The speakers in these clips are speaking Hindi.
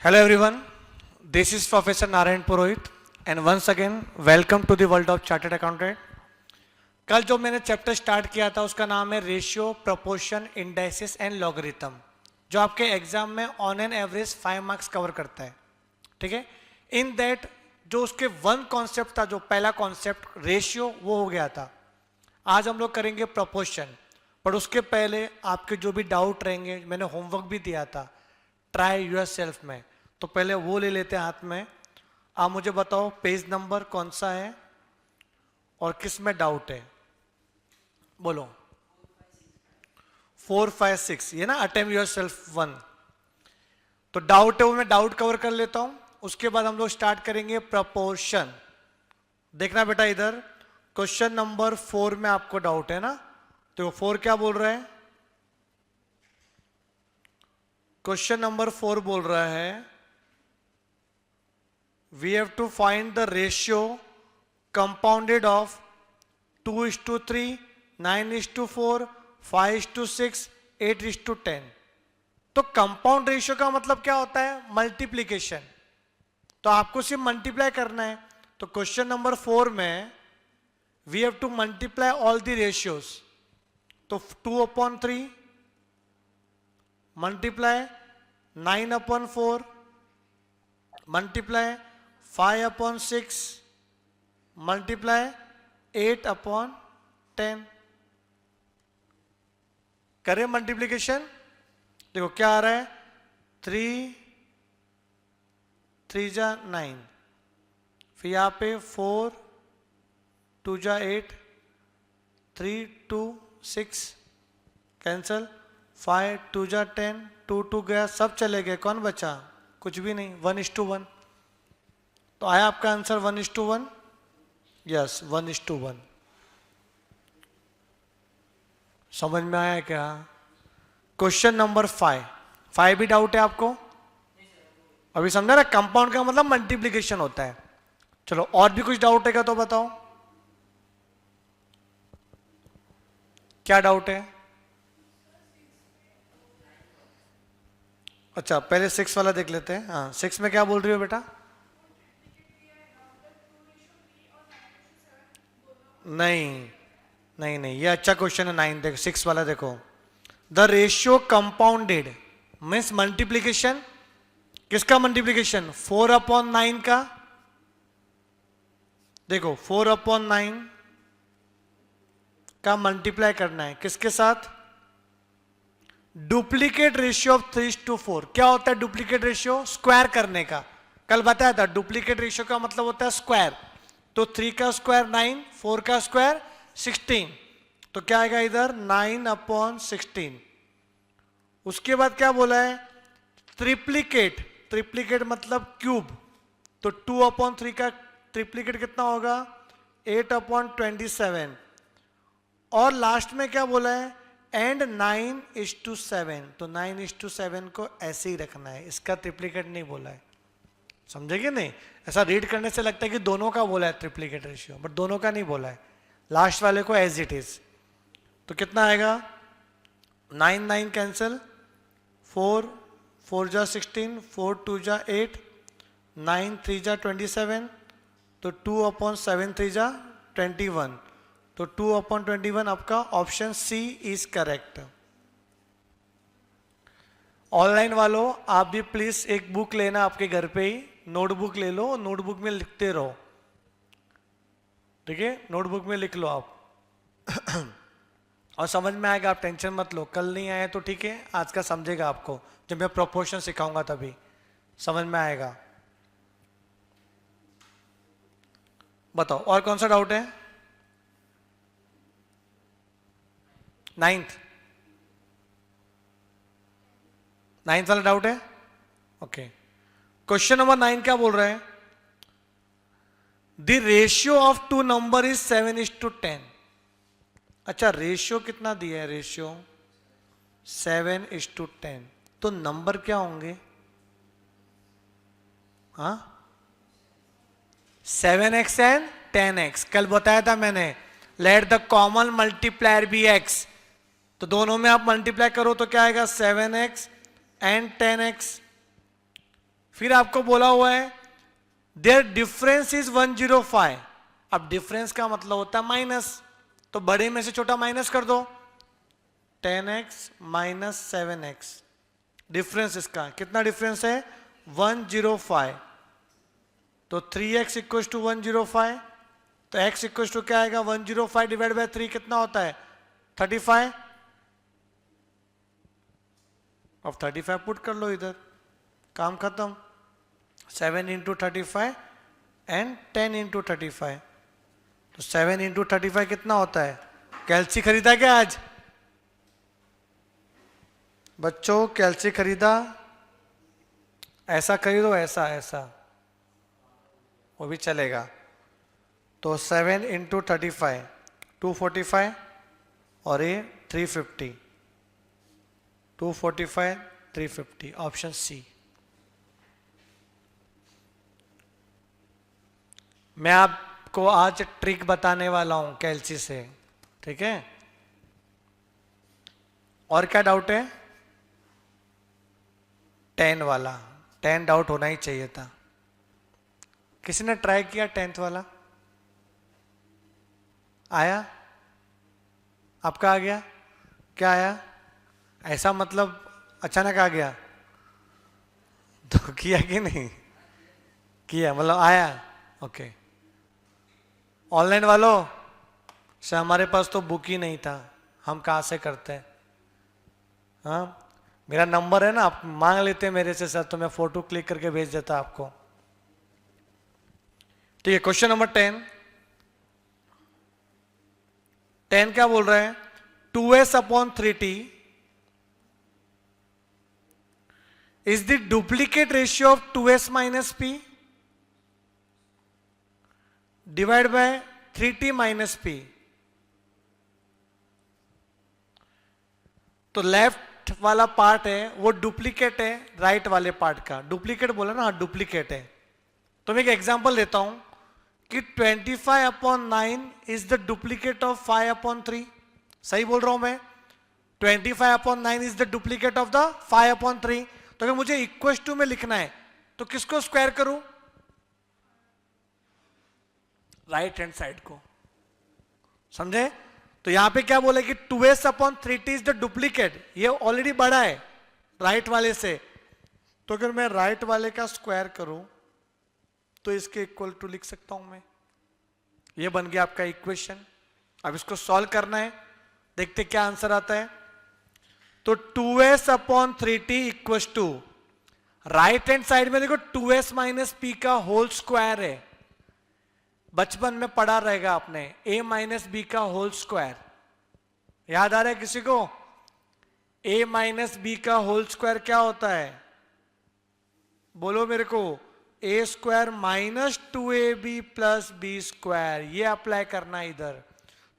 Hello everyone, this is Professor Narayan Purohit and once again welcome to the world of Chartered Accountant. कल जो मैंने चैप्टर स्टार्ट किया था उसका नाम है ratio, proportion, indices and logarithm, जो आपके एग्जाम में on an average 5 marks cover करता है. ठीक है, इन दैट जो उसके वन कॉन्सेप्ट था, जो पहला कॉन्सेप्ट रेशियो, वो हो गया था. आज हम लोग करेंगे प्रोपोर्शन, पर उसके पहले आपके जो भी डाउट रहेंगे, मैंने होमवर्क भी दिया था ट्राई यूर सेल्फ में, तो पहले वो ले लेते हैं हाथ में. आप मुझे बताओ पेज नंबर कौन सा है और किस में डाउट है, बोलो. 4, 5, 6, ये ना अटेम्प्ट योर सेल्फ 1. तो डाउट है वो मैं डाउट कवर कर लेता हूं. उसके बाद हम लोग स्टार्ट करेंगे प्रपोर्शन. देखना बेटा इधर, क्वेश्चन नंबर 4 में आपको डाउट है ना. तो 4 क्या बोल रहा है? क्वेश्चन नंबर 4 बोल रहा है we have to find the ratio compounded of 2:3, 9:4, 5:6, 8:10. तो कंपाउंड रेशियो का मतलब क्या होता है? मल्टीप्लीकेशन. तो आपको सिर्फ मल्टीप्लाई करना है. तो क्वेश्चन नंबर 4 में we have to multiply all the ratios. तो 2/3 मल्टीप्लाई 9/4 मल्टीप्लाई 5/6 मल्टीप्लाई 8/10. करें मल्टीप्लीकेशन. देखो क्या आ रहा है, 3 3 जा 9, फिर यहां पे 4 2 जा 8, 3 2 6 कैंसल, 5 2 जा 10, 2 2 गया, सब चले गए, कौन बचा? कुछ भी नहीं. 1:1. तो आया आपका आंसर 1:1. यस, 1:1. समझ में आया क्या? क्वेश्चन नंबर 5 भी डाउट है आपको? अभी समझा ना, कंपाउंड का मतलब मल्टीप्लीकेशन होता है. चलो और भी कुछ डाउट है क्या तो बताओ, क्या डाउट है? अच्छा पहले 6 वाला देख लेते हैं. हाँ 6 में क्या बोल रही हो बेटा? नहीं नहीं नहीं, ये अच्छा क्वेश्चन है. 9 देखो, 6 वाला देखो. The ratio compounded means multiplication. किसका मल्टीप्लीकेशन? 4/9 का. देखो 4/9 का मल्टीप्लाई करना है किसके साथ? Duplicate ratio of 3:4. क्या होता है डुप्लीकेट रेशियो? स्क्वायर करने का. कल बताया था डुप्लीकेट रेशियो का मतलब होता है स्क्वायर. तो 3 का स्क्वायर 9, 4 का स्क्वायर 16. तो क्या आएगा इधर? 9/16. उसके बाद क्या बोला है? ट्रिप्लीकेट. ट्रिप्लीकेट मतलब क्यूब. तो 2/3 का ट्रिप्लीकेट कितना होगा? 8/27. और लास्ट में क्या बोला है? एंड 9:7. तो 9:7 को ऐसे ही रखना है, इसका ट्रिप्लीकेट नहीं बोला है. समझेंगे नहीं? ऐसा रीड करने से लगता है कि दोनों का बोला है ट्रिप्लीकेट रेशियो, बट दोनों का नहीं बोला है. लास्ट वाले को एज इट इज. तो कितना आएगा? 9 9 कैंसल, 4 4 जा 16, 4 2 जा 8, 9 3 जा 27. तो 2/7 3 जा 21. तो 2/21 आपका option C is correct. Online वालों आप भी प्लीज एक बुक लेना, आपके घर पे ही नोटबुक ले लो, नोटबुक में लिखते रहो. ठीक है, नोटबुक में लिख लो आप. और समझ में आएगा, आप टेंशन मत लो. कल नहीं आए तो ठीक है, आज का समझेगा आपको. जब मैं प्रोपोर्शन सिखाऊंगा तभी समझ में आएगा. बताओ और कौन सा डाउट है? 9th वाला डाउट है. ओके, क्वेश्चन नंबर 9 क्या बोल रहा है? The ratio of 2 number is 7:10. अच्छा रेशियो कितना दिया है? रेशियो 7:10. तो नंबर क्या होंगे? हाँ 7x एंड 10x. कल बताया था मैंने, let the common multiplier be x. तो दोनों में आप मल्टीप्लाई करो तो क्या आएगा? 7x and 10x. फिर आपको बोला हुआ है देयर डिफरेंस इज 105। अब डिफरेंस का मतलब होता है माइनस, तो बड़े में से छोटा माइनस कर दो, 10x माइनस 7x। डिफरेंस इसका कितना डिफरेंस है 105, तो 3x इक्वल टू 105, तो x इक्वल टू क्या आएगा 105 डिवाइड बाय 3 कितना होता है 35। अब 35 पुट कर लो इधर, काम खत्म। 7 इंटू 35 एंड 10 इंटू 35, तो 7 इंटू 35 कितना होता है। कैल्सी खरीदा क्या आज बच्चों, कैल्सी खरीदा? ऐसा खरीदो, ऐसा ऐसा वो भी चलेगा। तो 7 इंटू 35 245 और ये 350, 245 350, ऑप्शन सी। मैं आपको आज ट्रिक बताने वाला हूं कैल्सी से, ठीक है। और क्या डाउट है 10 वाला, 10 डाउट होना ही चाहिए था। किसी ने ट्राई किया 10th वाला? आया? आपका आ गया? क्या आया? ऐसा मतलब अचानक आ गया तो किया कि नहीं किया, मतलब आया? ओके। ऑनलाइन वालों से हमारे पास तो बुक ही नहीं था, हम कहाँ से करते हैं? हाँ, मेरा नंबर है ना, आप मांग लेते मेरे से सर, तो मैं फोटो क्लिक करके भेज देता आपको। ठीक है, क्वेश्चन नंबर 10 क्या बोल रहे हैं 2s upon 3t is the duplicate ratio of 2s minus p divide by 3t minus p। तो लेफ्ट वाला पार्ट है वो डुप्लीकेट है राइट वाले पार्ट का। डुप्लीकेट बोला ना, डुप्लीकेट है। तो मैं एक एग्जांपल देता हूं कि 25 upon 9 is the duplicate of 5 upon 3। सही बोल रहा हूं मैं? 25 upon 9 is the duplicate of the 5 upon 3। तो अगर मुझे इक्वल टू में लिखना है तो किसको स्क्वायर करूं? राइट हैंड साइड को, समझे? तो यहां पे क्या बोले कि 2s upon 3t is the duplicate, ये ऑलरेडी बड़ा है राइट वाले से, तो अगर मैं राइट वाले का स्क्वायर करूं तो इसके इक्वल टू लिख सकता हूं मैं। ये बन गया आपका इक्वेशन। अब इसको सॉल्व करना है, देखते क्या आंसर आता है। तो 2s upon 3t equal to, right hand side में देखो 2s माइनस p का होल स्क्वायर है, बचपन में पढ़ा रहेगा आपने, a माइनस बी का होल स्क्वायर। याद आ रहा है किसी को? a माइनस बी का होल स्क्वायर क्या होता है? बोलो मेरे को। a square minus 2ab plus b square, ये अप्लाई करना है इधर।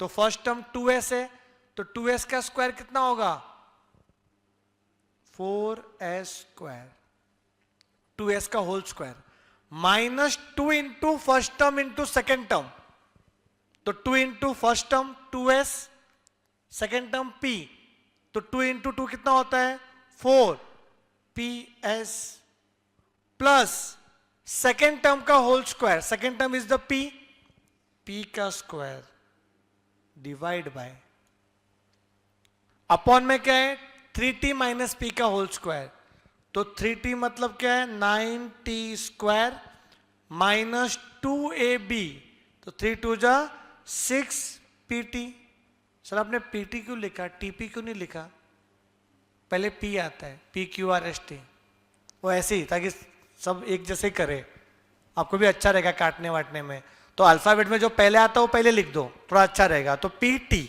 तो फर्स्ट टर्म 2s है, तो 2s का स्क्वायर कितना होगा 4s स्क्वायर, 2s का whole square minus 2 into first term into second term, तो 2 into first term 2s, second term p, तो 2 इंटू 2 कितना होता है 4ps प्लस सेकेंड टर्म का whole square, second term is the p का स्क्वायर डिवाइड बाय, अपॉन में क्या है 3t माइनस p का होल स्क्वायर। तो 3t मतलब क्या है 9t स्क्वायर माइनस 2ab, तो 3 2 जा 6pt। सर आपने pt क्यों लिखा, tp क्यों नहीं लिखा? पहले p आता है, PQRST, वो ऐसे ही ताकि सब एक जैसे करे, आपको भी अच्छा रहेगा काटने वाटने में। तो अल्फाबेट में जो पहले आता है वो पहले लिख दो, थोड़ा अच्छा रहेगा। तो pt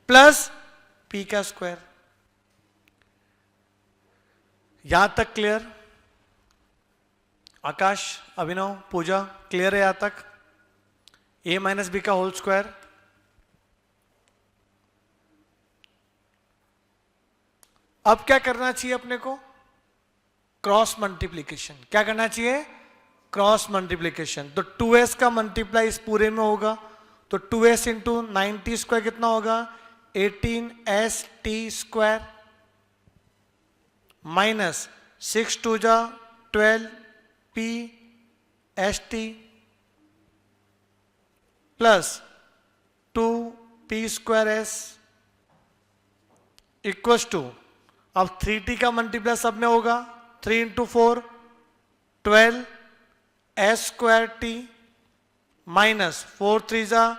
प्लस p का स्क्वायर। यहां तक क्लियर? आकाश, अभिनव, पूजा, क्लियर है यहां तक? a माइनस बी का होल स्क्वायर। अब क्या करना चाहिए अपने को? Cross multiplication. क्या करना चाहिए? Cross multiplication. तो 2s का मल्टीप्लाई इस पूरे में होगा, तो 2s इंटू 9t स्क्वायर कितना होगा 18st स्क्वायर माइनस 6 2 जा 12 p s t plus 2p²s equals to, अब 3t का मल्टीप्लाई सब में होगा, 3 × 4 12s² minus 4 3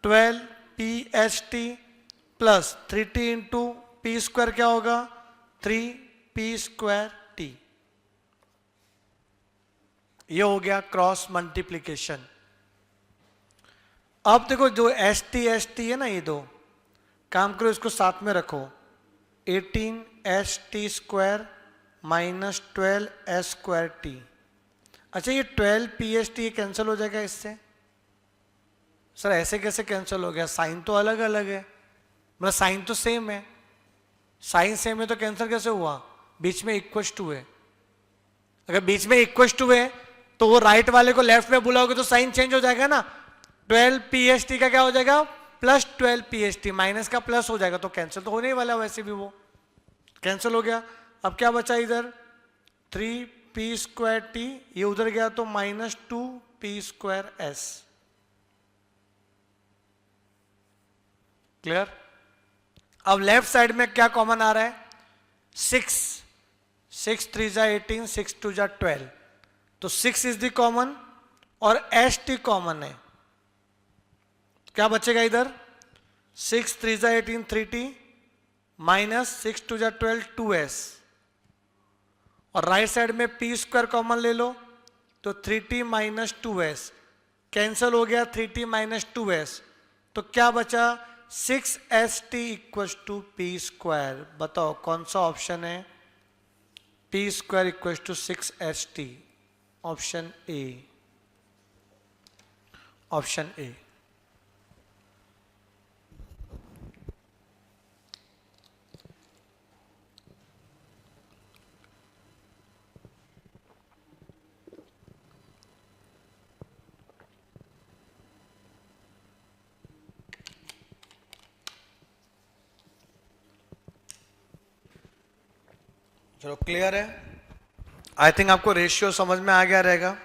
12pst plus 3t into p² क्या होगा, 3p²t। ये हो गया क्रॉस मल्टीप्लीकेशन। अब देखो जो st है ना, ये दो काम करो, इसको साथ में रखो, 18st² माइनस 12s²t। अच्छा ये 12pst कैंसिल हो जाएगा इससे? सर ऐसे कैसे कैंसिल हो गया, साइन तो अलग अलग है, मतलब साइन तो सेम है, साइन सेम है तो कैंसिल कैसे हुआ? बीच में इक्वस टू है, अगर बीच में इक्वस टू है तो वो राइट वाले को लेफ्ट में बुलाओगे तो साइन चेंज हो जाएगा ना। 12pst का क्या हो जाएगा, प्लस 12pst, माइनस का प्लस हो जाएगा, तो कैंसिल तो होने ही वाला, वैसे भी वो कैंसिल हो गया। अब क्या बचा इधर, 3p²t, ये उधर गया तो माइनस 2p²s। क्लियर? अब लेफ्ट साइड में क्या कॉमन आ रहा है, 6 3 × 18 6 2 × 12, तो 6 इज द कॉमन और st कॉमन है, क्या बचेगा इधर, 6 3 × 18 3t माइनस 6 2 × 12 2s, और राइट साइड में p² कॉमन ले लो तो 3t माइनस 2s, कैंसिल हो गया 3t माइनस 2s, तो क्या बचा, 6st इक्वल टू p²। बताओ कौन सा ऑप्शन है, p² equal to 6st, option A, option A. चलो क्लियर है, आई थिंक आपको रेशियो समझ में आ गया रहेगा।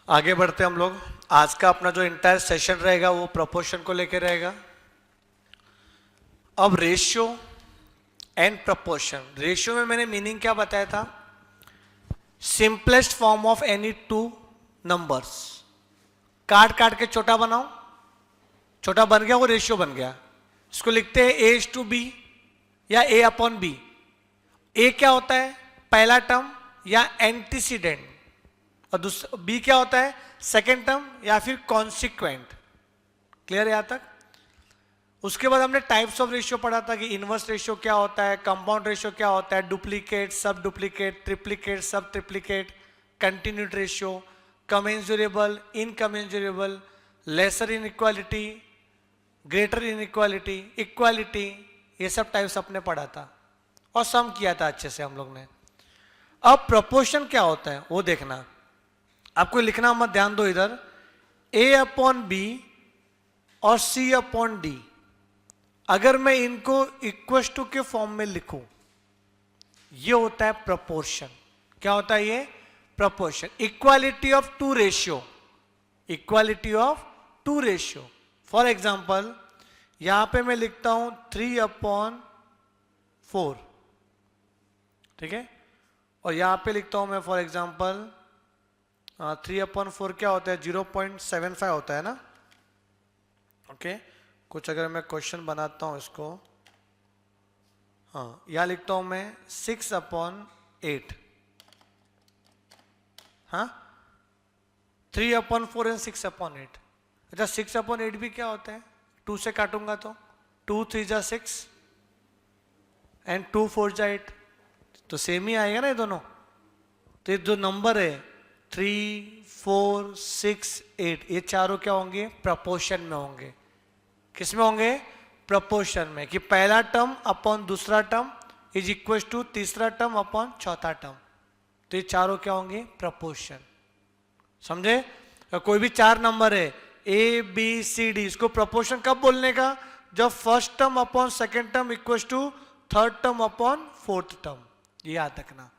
आगे बढ़ते हम लोग, आज का अपना जो इंटायर सेशन रहेगा वो प्रोपोर्शन को लेके रहेगा। अब रेशियो एंड प्रोपोर्शन, रेशियो में मैंने मीनिंग क्या बताया था, simplest form of any two numbers, काट काट के छोटा बनाओ, छोटा बन गया वो रेशियो बन गया। इसको लिखते हैं a/b या a/b। a क्या होता है, पहला टर्म या एंटीसीडेंट, और दूसरा b क्या होता है, सेकेंड टर्म या फिर कॉन्सिक्वेंट। क्लियर है यहां तक? उसके बाद हमने टाइप्स ऑफ रेशियो पढ़ा था कि इनवर्स रेशियो क्या होता है, कंपाउंड रेशियो क्या होता है, duplicate, sub duplicate, triplicate, sub triplicate, continued ratio, commensurable, incommensurable, lesser inequality, greater inequality, equality, ये सब टाइप्स अपने पढ़ा था और सम किया था अच्छे से हम लोग ने। अब प्रोपोर्शन क्या होता है वो देखना, आपको लिखना मत, ध्यान दो इधर, a/b और c/d, अगर मैं इनको इक्वल टू के फॉर्म में लिखूं, ये होता है प्रोपोर्शन। क्या होता है ये, proportion, equality of two ratio, equality of two ratio. For example यहां पे मैं लिखता हूं 3/4, ठीक है, और यहां पे लिखता हूं मैं फॉर एग्जाम्पल 3/4 क्या होता है, 0.75 होता है ना। ओके, कुछ अगर मैं क्वेश्चन बनाता हूं इसको, हाँ यहां लिखता हूं मैं 6/8, हाँ 3/4 एंड 6/8। अच्छा 6/8 भी क्या होता है, 2 से काटूंगा तो 2 3 × 6 एंड 2 4 × 8, तो सेम ही आएगा ना ये दोनों। तो ये जो नंबर है 3 4 6 8, ये चारों क्या होंगे, प्रोपोर्शन में होंगे। किस में होंगे, प्रोपोर्शन में, कि पहला टर्म अपॉन दूसरा टर्म इज इक्वल टू तीसरा टर्म अपॉन चौथा टर्म, तो ये चारों क्या होंगे, प्रोपोर्शन। समझे? कोई भी 4 नंबर है a b c d, इसको प्रोपोर्शन कब बोलने का, जब first term upon second term equal to third term upon fourth term, ये याद रखना।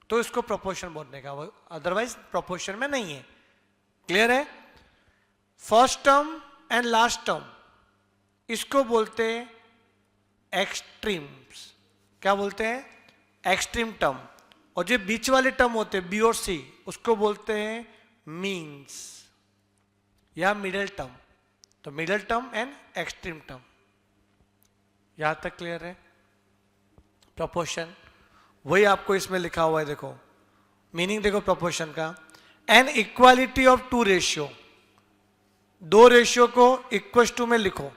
तो इसको प्रोपोर्शन बोलने का, अदरवाइज प्रोपोर्शन में नहीं है। क्लियर है? First term and last term इसको बोलते हैं एक्सट्रीम्स। क्या बोलते हैं? Extreme term. और जो बीच वाले टर्म होते हैं बी और सी, उसको बोलते हैं मीन्स या मिडिल टर्म। तो middle term and extreme term. यहां तक क्लियर है? प्रोपोर्शन वही आपको इसमें लिखा हुआ है, देखो मीनिंग देखो प्रोपोर्शन का, an equality of two ratio, दो रेशियो को इक्वल टू में लिखो।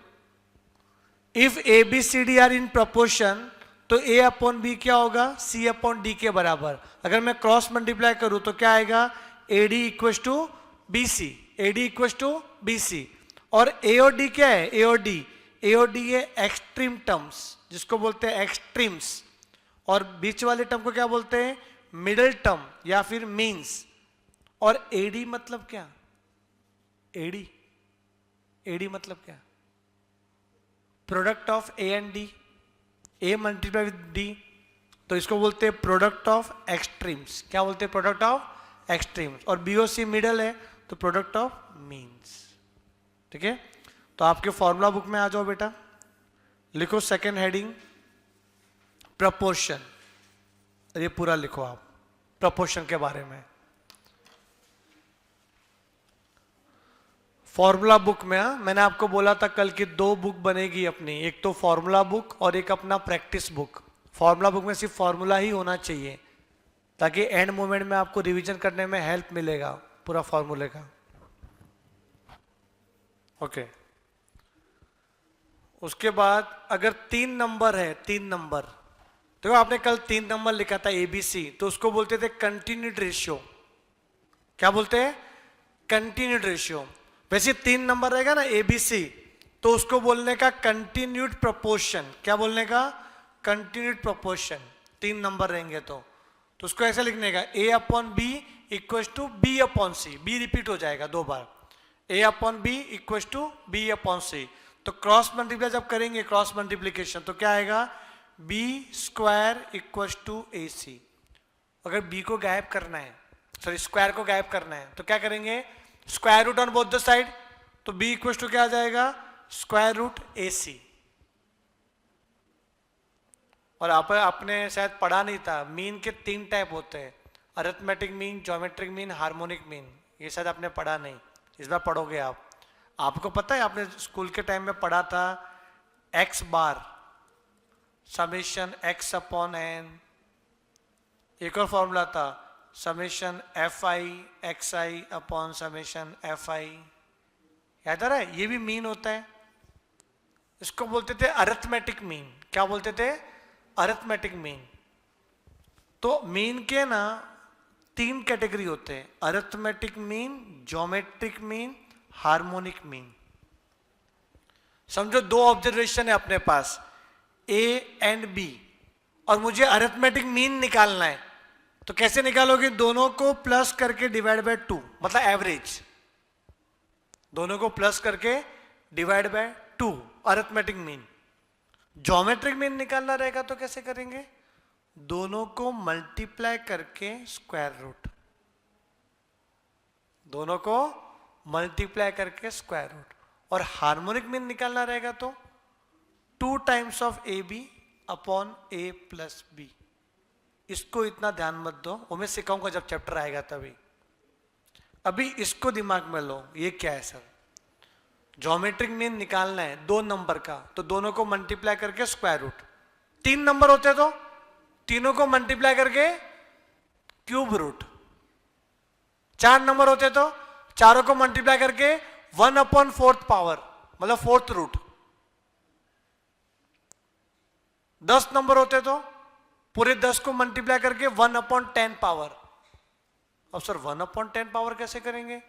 If a B c d are in proportion तो ए अपॉन बी क्या होगा? सी अपॉन डी के बराबर। अगर मैं क्रॉस मल्टीप्लाई करूं तो क्या आएगा? A d equal to b c, a d equal to b c. और ए और डी क्या है? ए और डी, ए और डी है एक्सट्रीम टर्म्स जिसको बोलते हैं एक्सट्रीम्स। और बीच वाले टर्म को क्या बोलते हैं? मिडिल टर्म या फिर मीन्स। और एडी मतलब क्या? एडी, एडी मतलब क्या? Product of A and D, A multiply with D, तो इसको बोलते हैं प्रोडक्ट ऑफ एक्सट्रीम्स। क्या बोलते हैं? Product of extremes. और बी और सी मिडल है तो प्रोडक्ट ऑफ मीन्स। ठीक है? तो आपके फॉर्मूला बुक में आ जाओ बेटा, लिखो सेकेंड हेडिंग प्रपोर्शन। ये पूरा लिखो आप प्रपोर्शन के बारे में। फॉर्मूला बुक में मैंने आपको बोला था कल की दो बुक बनेगी अपनी, एक तो फॉर्मूला बुक और एक अपना प्रैक्टिस बुक। फॉर्मूला बुक में सिर्फ फॉर्मूला ही होना चाहिए ताकि एंड मोमेंट में आपको रिवीजन करने में हेल्प मिलेगा पूरा फॉर्मूले का। ओके। उसके बाद अगर 3 नंबर है, 3 नंबर, तो आपने कल 3 नंबर लिखा था एबीसी, तो उसको बोलते थे कंटिन्यूड रेशियो। क्या बोलते हैं? Continued ratio. वैसे 3 नंबर रहेगा ना एबीसी, तो उसको बोलने का कंटिन्यूड प्रोपोर्शन। क्या बोलने का? Continued proportion. 3 नंबर रहेंगे तो उसको ऐसा लिखने का A upon B equal to B upon C. B repeat हो जाएगा 2 बार। A upon B equal to B upon C. तो क्रॉस मल्टीप्लाई जब करेंगे, क्रॉस मल्टीप्लीकेशन, तो क्या आएगा? बी स्क्वायर इक्वल टू ए सी। अगर बी को गायब करना है, सॉरी स्क्वायर को गायब करना है, तो क्या करेंगे? Square root on both the side. तो बी इक्वल टू क्या आ जाएगा? स्क्वायर रूट ए सी। और आपने शायद पढ़ा नहीं था, मीन के 3 टाइप होते हैं, arithmetic mean, geometric mean, harmonic mean. ये शायद आपने पढ़ा नहीं, इस बार पढ़ोगे आप। आपको पता है आपने स्कूल के टाइम में पढ़ा था एक्स बार समेशन एक्स अपॉन एन। एक और फॉर्मूला था summation F I x I upon summation F I. याद आ रहा है? ये भी मीन होता है। इसको बोलते थे अरिथमेटिक मीन। क्या बोलते थे? Arithmetic mean. तो मीन के ना 3 कैटेगरी होते हैं, arithmetic mean, geometric mean, harmonic mean. समझो 2 ऑब्जर्वेशन है अपने पास ए एंड बी, और मुझे अरिथमेटिक मीन निकालना है। तो कैसे निकालोगे? दोनों को प्लस करके डिवाइड बाय 2, मतलब एवरेज। दोनों को प्लस करके divide by 2, arithmetic mean. Geometric mean निकालना रहेगा तो कैसे करेंगे? दोनों को मल्टीप्लाई करके स्क्वायर रूट। दोनों को मल्टीप्लाई करके स्क्वायर रूट। और हार्मोनिक मीन निकालना रहेगा तो 2 times of A B upon A plus B. इसको इतना ध्यान मत दो, वो मैं सिखाऊंगा जब चैप्टर आएगा तभी। अभी इसको दिमाग में लो, ये क्या है सर? ज्योमेट्रिक मीन निकालना है 2 नंबर का, तो दोनों को मल्टीप्लाई करके स्क्वायर रूट। 3 नंबर होते तो तीनों को मल्टीप्लाई करके क्यूब रूट। 4 नंबर होते तो चारों को मल्टीप्लाई करके 1/4 पावर, मतलब 4th रूट। 10 नंबर होते तो पूरे 10 को मल्टीप्लाई करके 1/10 पावर। अब सर 1/10 पावर कैसे करेंगे?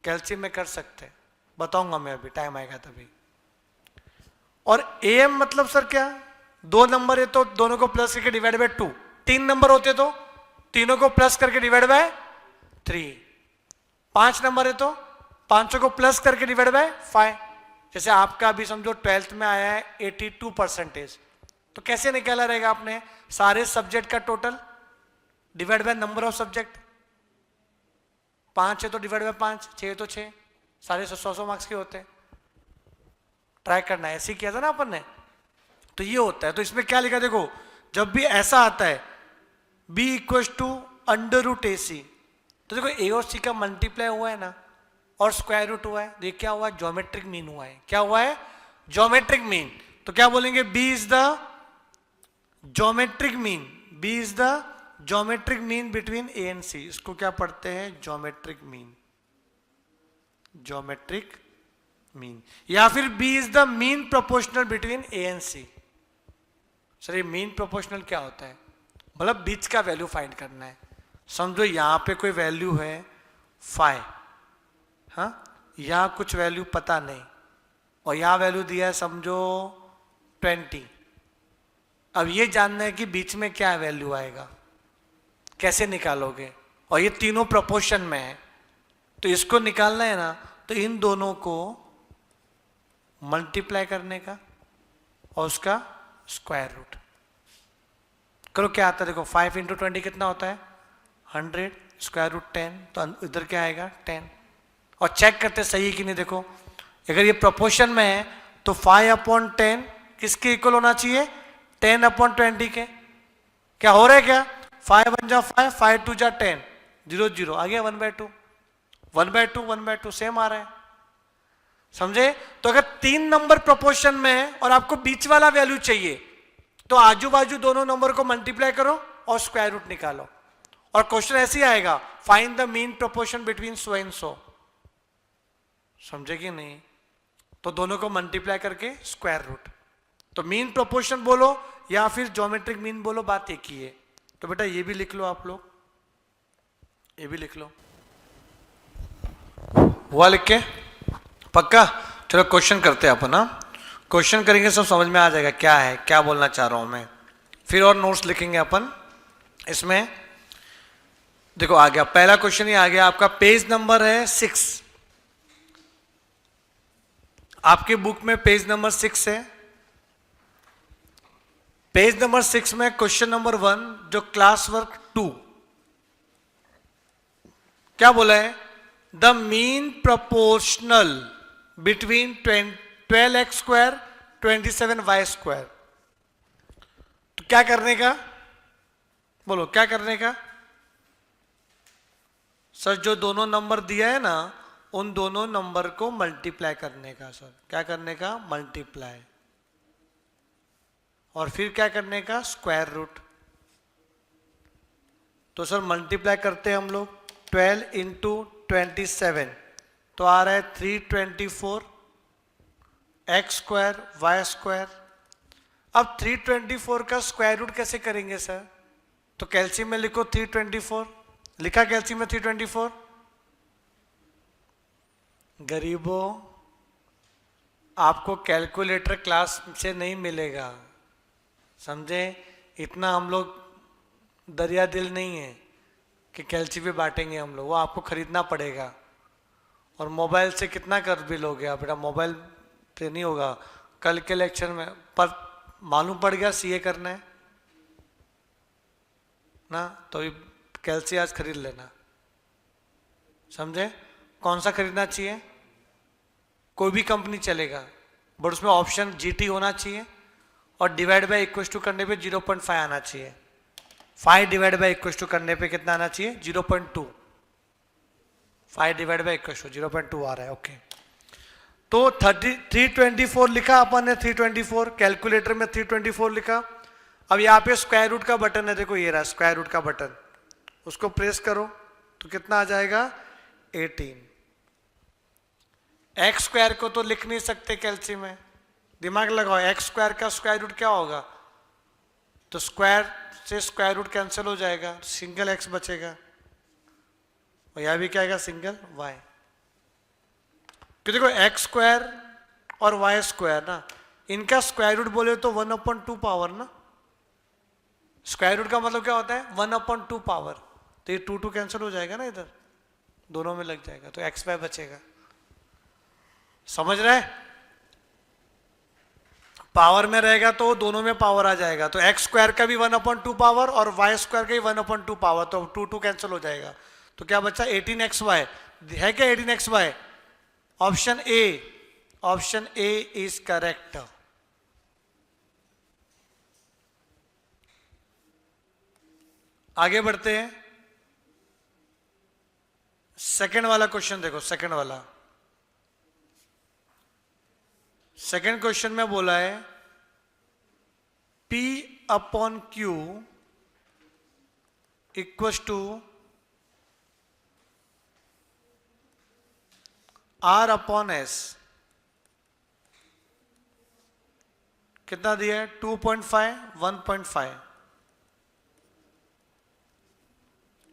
कैल्शियम में कर सकते, बताऊंगा मैं अभी, टाइम आएगा तभी। और am मतलब सर क्या? 2 नंबर है तो दोनों को प्लस करके डिवाइड बाय 2। 3 नंबर होते तो तीनों को प्लस करके डिवाइड बाय 3। 5 नंबर है तो 5 को प्लस करके डिवाइड बाय 5। जैसे आपका अभी समझो 12th में आया है 82%, तो कैसे निकाला रहेगा आपने? सारे सब्जेक्ट का total divide by number of subject. 5 है तो डिवाइड बाय 5, 6 तो 6, सारे 100 मार्क्स के होते हैं। ट्राई करना है, ऐसे ही किया था ना अपन ने। तो ये होता है। तो इसमें क्या लिखा देखो, जब भी ऐसा आता है b equal to under root A C, तो देखो ए और सी का मल्टीप्लाई हुआ है ना, और स्क्वायर रूट हुआ है, तो ये क्या हुआ? ज्योमेट्रिक मीन हुआ है। क्या हुआ है? Geometric mean. तो क्या बोलेंगे? b is the geometric mean, b is the geometric mean between A and C. इसको क्या पढ़ते हैं? Geometric mean, geometric mean. या फिर b is the mean proportional between A and C. Sir ये मीन प्रोपोर्शनल क्या होता है? मतलब बीच का वैल्यू फाइंड करना है। समझो यहां पे कोई वैल्यू है 5, हाँ, यहां कुछ वैल्यू पता नहीं, और यहां वैल्यू दिया है समझो 20। अब ये जानना है कि बीच में क्या वैल्यू आएगा, कैसे निकालोगे? और ये तीनों प्रोपोर्शन में है, तो इसको निकालना है ना, तो इन दोनों को मल्टीप्लाई करने का और उसका स्क्वायर रूट करो। क्या आता है देखो, 5 इंटू 20 कितना होता है? 100, स्क्वायर रूट 10, तो इधर क्या आएगा? 10। और चेक करते सही है कि नहीं। देखो अगर ये प्रोपोर्शन में है तो 5/10 किसके इक्वल होना चाहिए? 10/20 के। क्या हो रहा है? क्या 5 1 जा 5, 5 2 जा 10, 0 0 आ गया 1/2, 1/2 1/2 सेम आ रहा है। समझे? तो अगर 3 नंबर प्रोपोर्शन में है और आपको बीच वाला वैल्यू चाहिए, तो आजू बाजू दोनों नंबर को मल्टीप्लाई करो और स्क्वायर रूट निकालो। और क्वेश्चन ऐसे ही आएगा, find the mean proportion between so and so. समझे कि नहीं? तो दोनों को मल्टीप्लाई करके स्क्वायर रूट। तो मीन प्रोपोर्शन बोलो या फिर ज्योमेट्रिक मीन बोलो, बात एक ही है। तो बेटा ये भी लिख लो आप लोग, ये भी लिख लो। हुआ लिख के? पक्का? चलो क्वेश्चन करते हैं अपन। हाँ, क्वेश्चन करेंगे, सब समझ में आ जाएगा क्या है, क्या बोलना चाह रहा हूं मैं। फिर और नोट्स लिखेंगे अपन इसमें। देखो आ गया पहला क्वेश्चन, ही आ गया आपका। पेज नंबर है 6, आपके बुक में पेज नंबर 6 है। पेज नंबर 6 में क्वेश्चन नंबर 1 जो क्लास वर्क 2, क्या बोला है? The mean proportional between 12x square 27y square. तो क्या करने का? बोलो क्या करने का? सर जो दोनों नंबर दिया है ना, उन दोनों नंबर को मल्टीप्लाई करने का। सर क्या करने का? मल्टीप्लाई। और फिर क्या करने का? Square root. तो सर मल्टीप्लाई करते हैं हम लोग, 12 इंटू 27, तो आ रहा है 324 एक्स स्क्वायर वाई स्क्वायर। अब 324 का स्क्वायर रूट कैसे करेंगे सर? तो कैल्सियम में लिखो 324, लिखा कैल्सियम में 324। गरीबों आपको कैलकुलेटर क्लास से नहीं मिलेगा, समझे? इतना हम लोग दरिया दिल नहीं है कि कैल्शियम पे बांटेंगे हम लोग, वो आपको खरीदना पड़ेगा। और मोबाइल से कितना कर भी लोगे आप? बेटा मोबाइल से नहीं होगा। कल के लेक्चर में पर मालूम पड़ गया सीए करना है ना, तो कैल्शियम आज खरीद लेना, समझे? कौन सा खरीदना चाहिए? कोई भी कंपनी चलेगा, बट उसमें ऑप्शन जीटी होना चाहिए और डिवाइड बाय इक्वल टू करने पे 0.5 आना चाहिए। 5 डिवाइड बाय इक्वल टू करने पे कितना आना चाहिए? 0.2। 5 डिवाइड बाय इक्वल टू 0.2 आ रहा है। ओके, तो 324 लिखा अपन ने, 324 कैलकुलेटर में 324 लिखा। अब यहाँ पे स्क्वायर रूट का बटन है, देखो ये रहा स्क्वायर रूट का बटन, उसको प्रेस करो तो कितना आ जाएगा? 18। एक्स स्क्वायर को तो लिख नहीं सकते कैल्शियम में, दिमाग लगाओ। एक्स स्क्वायर का स्क्वायर रूट क्या होगा? तो स्क्वायर से स्क्वायर रूट कैंसिल हो जाएगा, सिंगल एक्स बचेगा, और यहां भी क्या आएगा? Single Y. तो देखो एक्स स्क्वायर और वाई स्क्वायर ना, इनका स्क्वायर रूट बोले तो 1/2 पावर ना। स्क्वायर रूट का मतलब क्या होता है? 1/2 पावर। तो ये 2 कैंसिल हो जाएगा ना, इधर दोनों में लग जाएगा, तो एक्स वाई बचेगा। समझ रहे? पावर में रहेगा तो दोनों में पावर आ जाएगा, तो एक्स स्क्वायर का भी 1/2 पावर और वाई स्क्वायर का भी 1/2 पावर, तो 2 कैंसिल हो जाएगा। तो क्या बचा 18xy, है क्या 18xy? Option A is correct. आगे बढ़ते हैं, सेकंड वाला क्वेश्चन देखो। सेकंड क्वेश्चन में बोला है P upon Q equals to R upon S। कितना दिया है? 2.5, 1.5।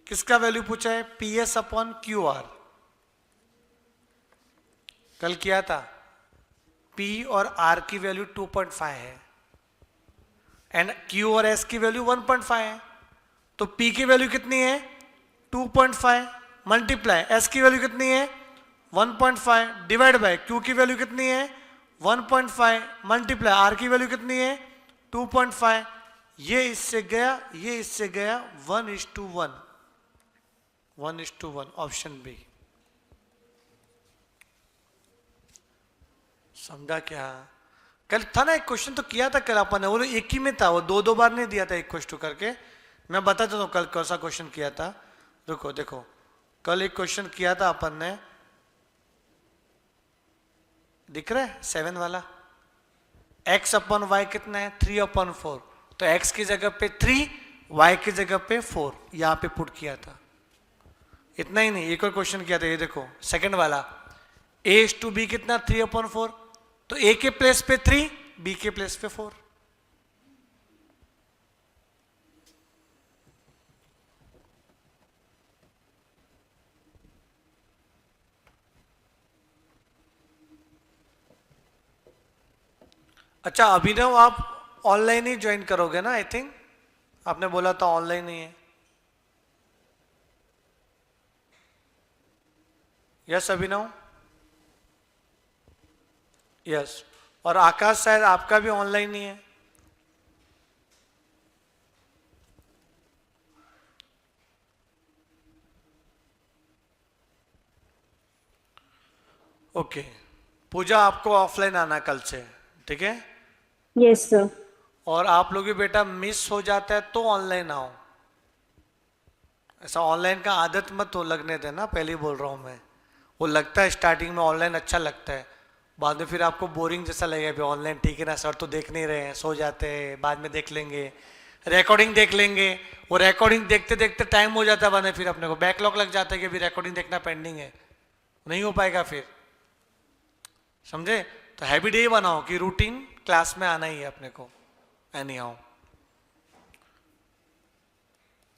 किसका वैल्यू पूछा है? PS upon QR। कल किया था, P और R की वैल्यू 2.5 है एंड Q और S की वैल्यू 1.5 है। तो P की वैल्यू कितनी है? 2.5 मल्टीप्लाई S की वैल्यू कितनी है? 1.5 डिवाइड बाय Q की वैल्यू कितनी है? 1.5 मल्टीप्लाई R की वैल्यू कितनी है? 2.5। ये इससे गया, ये इससे गया, 1:1, 1:1, ऑप्शन बी। समझा क्या? कल था ना एक क्वेश्चन तो किया था कल अपन ने, वो एक ही में था, वो दो बार नहीं दिया था एक क्वेश्चन करके। मैं बता देता हूँ कल कौन सा क्वेश्चन किया था। रुको देखो, कल एक क्वेश्चन किया था अपन ने, दिख रहा है 7 वाला। x अपॉन वाई कितना है? 3/4। तो x की जगह पे 3, y की जगह पे 4 यहां पे पुट किया था। इतना ही नहीं, एक और क्वेश्चन किया था, ये देखो सेकंड वाला। a/b कितना? 3/4। तो a के प्लेस पे 3, b के प्लेस पे 4। अच्छा अभिनव, आप ऑनलाइन ही ज्वाइन करोगे ना? आई थिंक आपने बोला था ऑनलाइन ही है। यस अभिनव? यस। और आकाश शायद आपका भी ऑनलाइन ही है। ओके। पूजा आपको ऑफलाइन आना कल से, ठीक है? Yes sir. और आप लोग भी बेटा मिस हो जाता है तो ऑनलाइन आओ। ऐसा ऑनलाइन का आदत मत हो लगने देना, पहले ही बोल रहा हूँ मैं। वो लगता है स्टार्टिंग में ऑनलाइन अच्छा लगता है, बाद में फिर आपको बोरिंग जैसा लगेगा। भी ऑनलाइन ठीक है ना सर, तो देख नहीं रहे हैं, सो जाते हैं, बाद में देख लेंगे, रिकॉर्डिंग देख लेंगे। वो रिकॉर्डिंग देखते देखते टाइम हो जाता है, बाद में फिर अपने को बैकलॉग लग जाता है कि अभी रिकॉर्डिंग देखना पेंडिंग है, नहीं हो पाएगा फिर। समझे? तो हैबिट यही बनाओ कि रूटीन क्लास में आना ही है अपने को, एनी हाउ।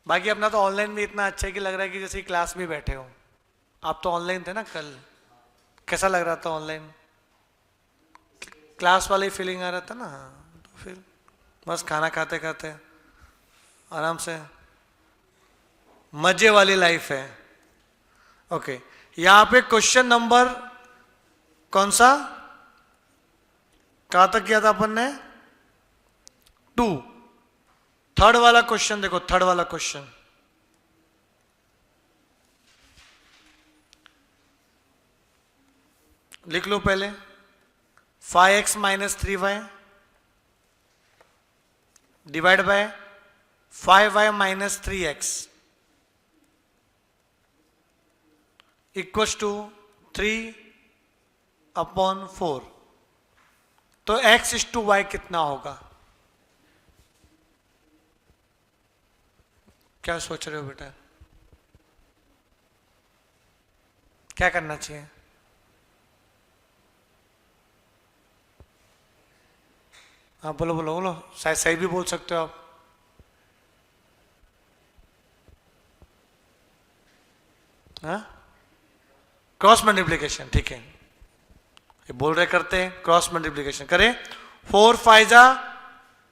बाकी अपना तो ऑनलाइन भी इतना अच्छा है कि लग रहा है कि जैसे क्लास में बैठे हो। आप तो ऑनलाइन थे ना कल, कैसा लग रहा था ऑनलाइन? क्लास वाली फीलिंग आ रहा था ना? तो फिर बस खाना खाते खाते आराम से, मजे वाली लाइफ है। ओके, यहां पे क्वेश्चन नंबर कौन सा कहां तक किया था अपन ने? 2। थर्ड वाला क्वेश्चन देखो, थर्ड वाला क्वेश्चन। लिख लो पहले, 5x minus 3y divide by 5y minus 3x equals to 3/4। तो x/y कितना होगा? क्या सोच रहे हो बेटा? क्या करना चाहिए? हाँ बोलो बोलो बोलो, शायद सही भी बोल सकते हो आप। हाँ, क्रॉस मल्टीप्लीकेशन, ठीक है, ये बोल रहे करते हैं, क्रॉस मल्टीप्लीकेशन करें। 4 5 जा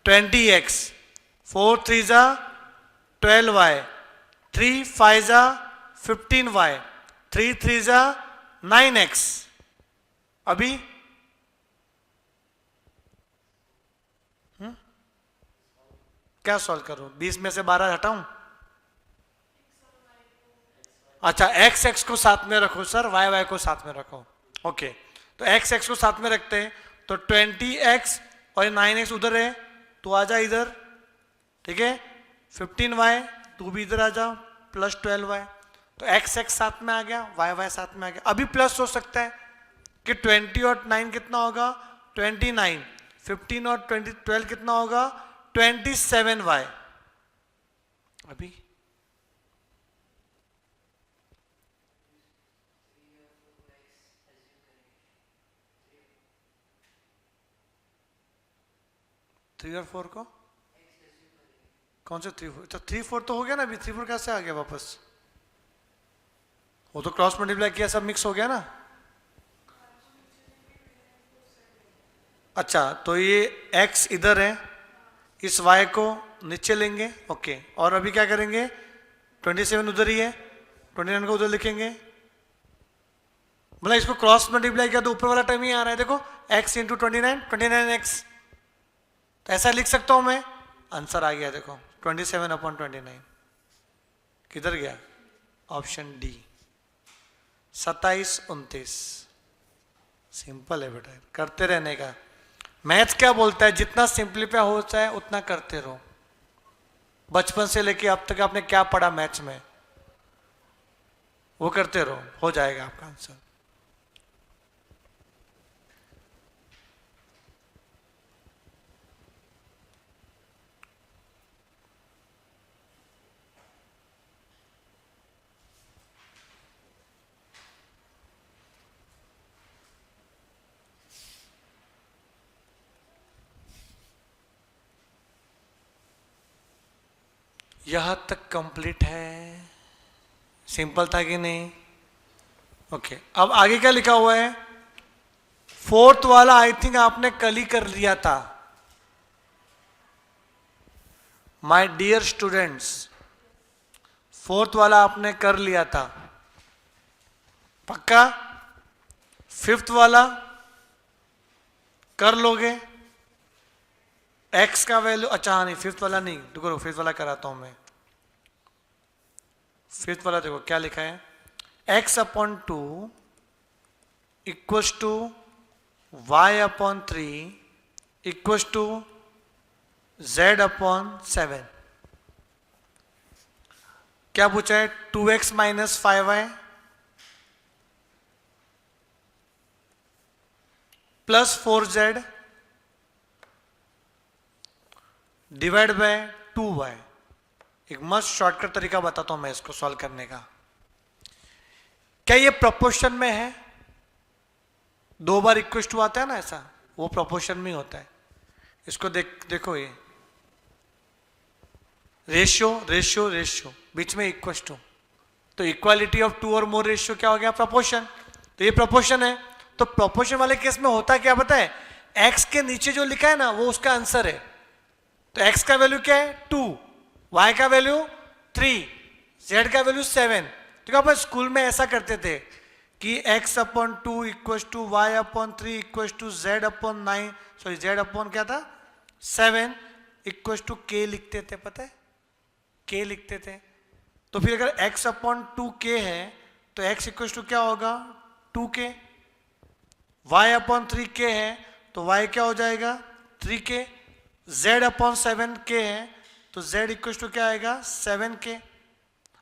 20x, 4 3 जा 12y, 3 5 जा 15y, 3 3 जा 9x। अभी क्या सॉल्व करूं? 20 में से 12 हटाऊं? अच्छा, एक्स एक्स को साथ में रखो सर, वाई वाई को साथ में रखो। ओके, तो एक्स एक्स को साथ में रखते हैं, तो 20x और 9x उधर है, तो आ जा इधर, ठीक है। 15y, तू भी इधर आ जा, प्लस 12y, तो एक्स एक्स साथ में आ गया, वाई वाई साथ में आ गया। अभी प्लस हो सकता है कि 20 और 9 कितना होगा? 29, 15 और 12 कितना होगा? 27y। अभी 3 और 4 को कौन से 3 4? तो 3 4 तो हो गया ना अभी। 3 4 कैसे आ गया वापस? वो तो क्रॉस मल्टीप्लाई किया, सब मिक्स हो गया ना। अच्छा, तो ये x इधर है, इस y को नीचे लेंगे। ओके, और अभी क्या करेंगे? 27 उधर ही है, 29 को उधर लिखेंगे। मतलब इसको क्रॉस मल्टीप्लाई किया तो ऊपर वाला टर्म ही आ रहा है, देखो x इंटू 29x। तो ऐसा लिख सकता हूं मैं, आंसर आ गया देखो 27/29। किधर गया? Option D, 27 29। सिंपल है बेटा, करते रहने का। मैथ्स क्या बोलता है? जितना सिंप्लीफाई हो जाए उतना करते रहो। बचपन से लेके अब तक आपने क्या पढ़ा मैथ्स में, वो करते रहो, हो जाएगा आपका आंसर। यहां तक कंप्लीट है। सिंपल था कि नहीं? ओके, अब आगे क्या लिखा हुआ है? फोर्थ वाला आई थिंक आपने कल ही कर लिया था। माय डियर स्टूडेंट्स, फोर्थ वाला आपने कर लिया था पक्का? फिफ्थ वाला कर लोगे? x का वैल्यू, अच्छा हाँ नहीं, फिफ्थ वाला नहीं, रुको फिफ्थ वाला कराता हूं मैं। फिफ्थ वाला देखो क्या लिखा है, x/2 equals to y/3 equals to z/7। क्या पूछा है? 2x minus 5y plus 4z divide by 2y। एक मस्त शॉर्टकट तरीका बताता हूं मैं इसको सॉल्व करने का। क्या ये प्रोपोर्शन में है? 2 बार इक्वल टू आता है ना, ऐसा वो प्रोपोर्शन में होता है। इसको देखो, ये रेशियो रेशियो रेशियो, बीच में इक्वल टू, तो इक्वालिटी ऑफ 2 और मोर रेशियो क्या हो गया? प्रोपोर्शन। तो ये प्रोपोर्शन है। तो प्रोपोर्शन वाले केस में होता क्या पता है? x के नीचे जो लिखा है ना वो उसका आंसर है। तो x का वैल्यू क्या है? 2, y का वैल्यू 3, z का वैल्यू 7। तो अपन स्कूल में ऐसा करते थे कि x/2 equals to y/3 equals to z/9, sorry z/ क्या था? 7 इक्वल्स टू k लिखते थे, पता है? k लिखते थे। तो फिर अगर x/2k है तो x इक्वल्स टू क्या होगा? 2k। y/3k है तो y क्या हो जाएगा? 3k। z/7k है तो z इक्वल टू क्या आएगा? 7k।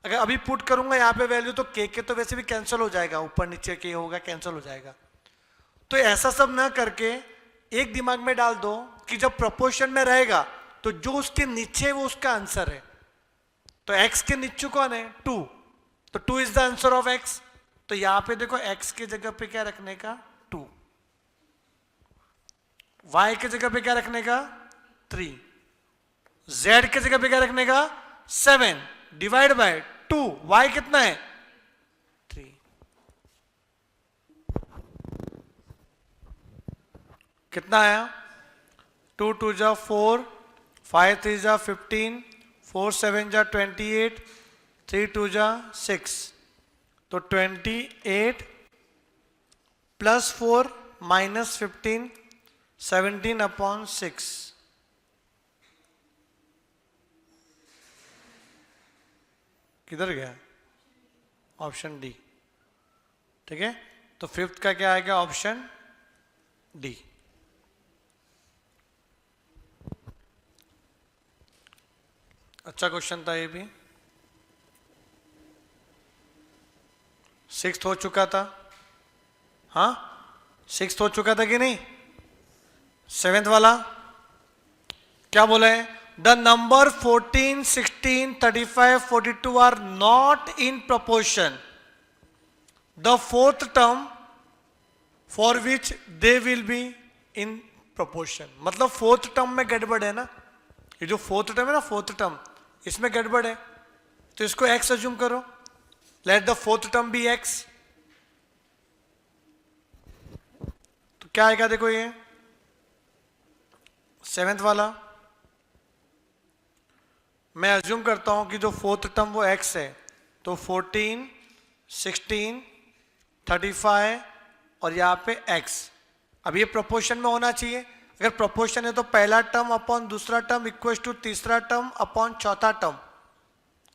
अगर अभी पुट करूंगा यहाँ पे वैल्यू तो k तो वैसे भी कैंसिल हो जाएगा, ऊपर नीचे k होगा, कैंसिल हो जाएगा। तो ऐसा सब ना करके एक दिमाग में डाल दो कि जब प्रोपोर्शन में रहेगा तो जो उसके नीचे है वो उसका आंसर है। तो x के नीचे कौन है? 2, तो 2 is the answer of x। तो यहां पे देखो x की जगह पे क्या रखने का? 2। y की जगह पे क्या रखने का? 3। z की जगह पे क्या रखने का? 7 डिवाइड बाय 2। y कितना है? 3। कितना आया? 2 2 जा 4, 5 3 जा 15, 4 7 जा 28, 3 2 जा 6। तो 28 प्लस 4 माइनस 15, 17/6। किधर गया? Option D. ठीक है, तो फिफ्थ का क्या आएगा? Option D. अच्छा क्वेश्चन था ये भी। सिक्स्थ हो चुका था, हाँ सिक्स्थ हो चुका था कि नहीं? सेवेंथ वाला क्या बोला है? The number 14, 16, 35, 42 are not in proportion the fourth term for which they will be in proportion. मतलब फोर्थ टर्म में गड़बड़ है ना, ये जो फोर्थ टर्म है ना, फोर्थ टर्म इसमें गड़बड़ है, तो इसको एक्स अज्यूम करो। Let the fourth term be X. तो क्या आएगा? देखो ये सेवेंथ वाला, मैं अज्यूम करता हूं कि जो फोर्थ टर्म वो एक्स है, तो 14, 16, 35 और यहां पे एक्स। अब ये प्रोपोर्शन में होना चाहिए। अगर प्रोपोर्शन है तो पहला टर्म अपॉन दूसरा टर्म इक्वल टू तीसरा टर्म अपॉन चौथा टर्म,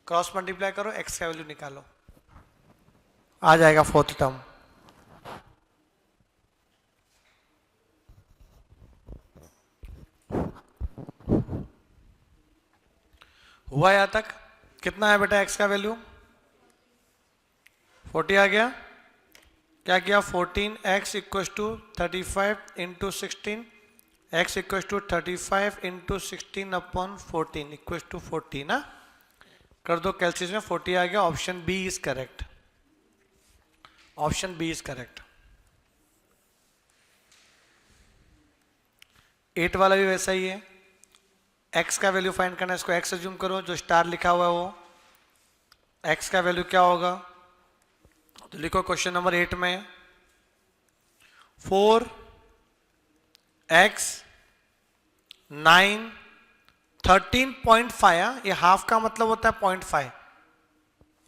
क्रॉस मल्टीप्लाई करो, एक्स का वैल्यू निकालो, आ जाएगा फोर्थ टर्म। हुआ यहां तक? कितना है बेटा एक्स का वैल्यू? 40 आ गया। क्या किया? 14x equal to 35 into 16, x equal to 35 into 16 upon 14 equal to 40 ना, कर दो कैलसियस में, 40 आ गया। Option B is correct, option B is correct. 8 वाला भी वैसा ही है, x का वैल्यू फाइंड करना है, इसको x अज्यूम करो, जो स्टार लिखा हुआ है वो x का वैल्यू क्या होगा? तो लिखो क्वेश्चन नंबर 8 में 4x 9 13.5, ये हाफ का मतलब होता है 0.5।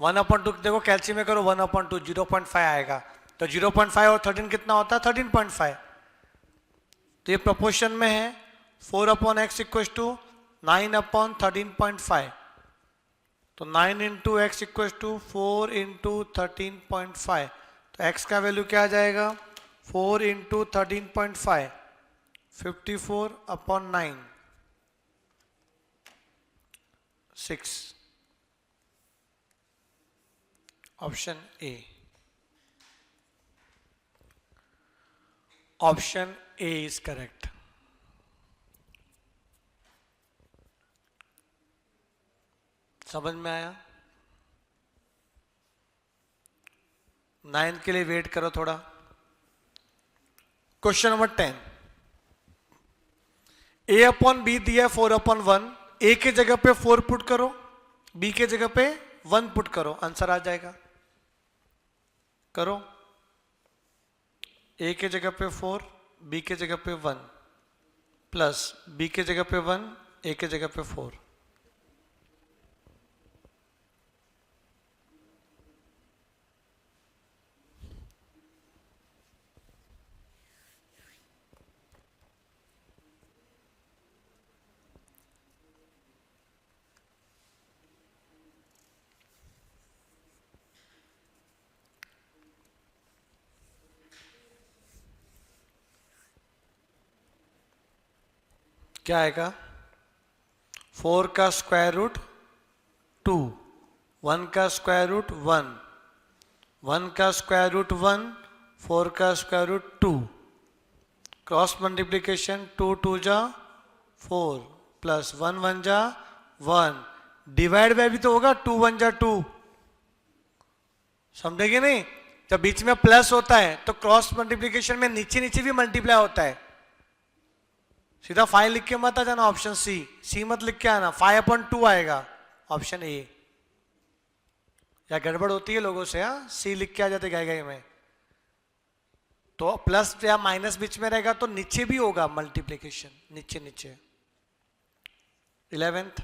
1/2 देखो कैल्सियम में करो, 1/2 0.5 आएगा, तो 0.5 और 13 कितना होता है? 13.5। तो ये प्रोपोर्शन में है। 4/x इक्वल टू 9/13.5, तो 9 into X equal to 4 into 13.5, तो x का वैल्यू क्या आ जाएगा? 4 into 13.5, 54/9, 6। Option A, option A is correct. समझ में आया? 9 के लिए वेट करो थोड़ा। Question number 10, a upon B दिया है 4/1, a के जगह पे 4 पुट करो, b के जगह पे 1 पुट करो, आंसर आ जाएगा। करो, a के जगह पे 4, b के जगह पे 1, प्लस b के जगह पे 1, a के जगह पे 4। क्या आएगा? 4 का स्क्वायर रूट 2, 1 का स्क्वायर रूट 1, 1 का स्क्वायर रूट 1, 4 का स्क्वायर रूट 2, क्रॉस मल्टीप्लीकेशन 2 2 जा 4 प्लस 1 1 जा 1, डिवाइड बाय भी तो होगा, 2 1 जा 2। समझेंगे नहीं? जब बीच में प्लस होता है तो क्रॉस मल्टीप्लीकेशन में नीचे नीचे भी मल्टीप्लाई होता है। सीधा 5 लिख के मत आ जाना, ऑप्शन सी मत लिख के आना, 5/2 आएगा, ऑप्शन ए। या गड़बड़ होती है लोगों से, हाँ सी लिख के आ जाते गाय गाय में, तो प्लस या माइनस बीच में रहेगा तो नीचे भी होगा मल्टीप्लीकेशन, नीचे नीचे। 11th,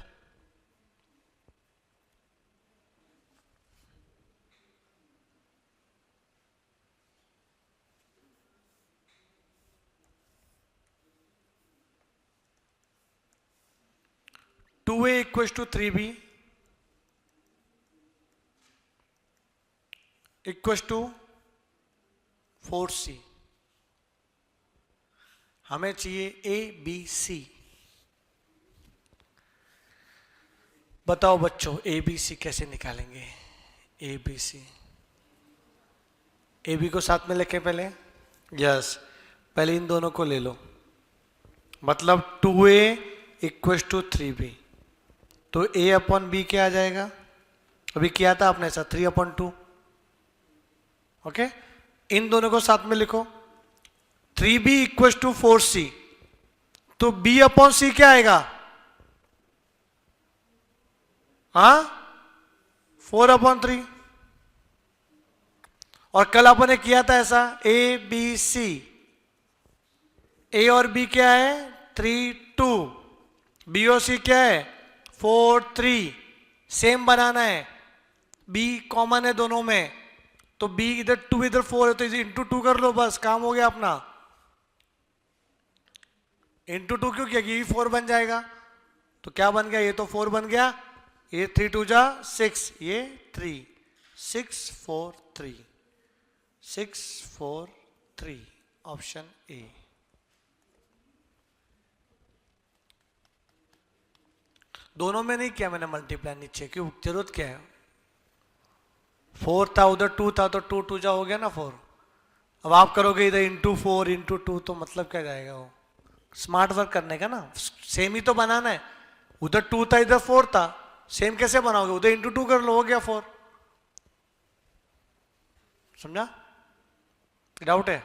two A equal to 3b, equal to 4C। हमें चाहिए ABC। बताओ बच्चों ABC कैसे निकालेंगे? ABC, AB को साथ में लेके पहले, यस, पहले इन दोनों को ले लो, मतलब 2A इक्वल टू 3B। तो A अपॉन B क्या आ जाएगा? अभी किया था आपने ऐसा, 3/2। ओके, इन दोनों को साथ में लिखो, 3B इक्वल टू 4C। तो B अपॉन C क्या आएगा? हाँ, 4/3। और कल अपन ने किया था ऐसा, ABC, A और B क्या है? 3-2, B और C क्या है? 4-3। सेम बनाना है, B कॉमन है दोनों में, तो B इधर 2 इधर 4 है, तो इसे इंटू 2 कर लो, बस काम हो गया अपना। इंटू 2 क्यों किया? ये 4 बन जाएगा। तो क्या बन गया? ये तो 4 बन गया, ये 3 2 जा 6, ये 3, 6 4 3, 6 4 3, ऑप्शन ए। दोनों में नहीं किया मैंने मल्टीप्लाई नीचे, क्यों? जरूरत क्या है? 4 था, उधर 2 था, तो 2 2 जा हो गया ना 4। अब आप करोगे इधर इंटू 4 इंटू 2, तो मतलब क्या जाएगा? वो स्मार्ट वर्क करने का ना, सेम ही तो बनाना है। उधर 2 था, इधर 4 था, सेम कैसे बनाओगे? उधर इंटू 2 कर लो, हो गया 4। समझा? डाउट है?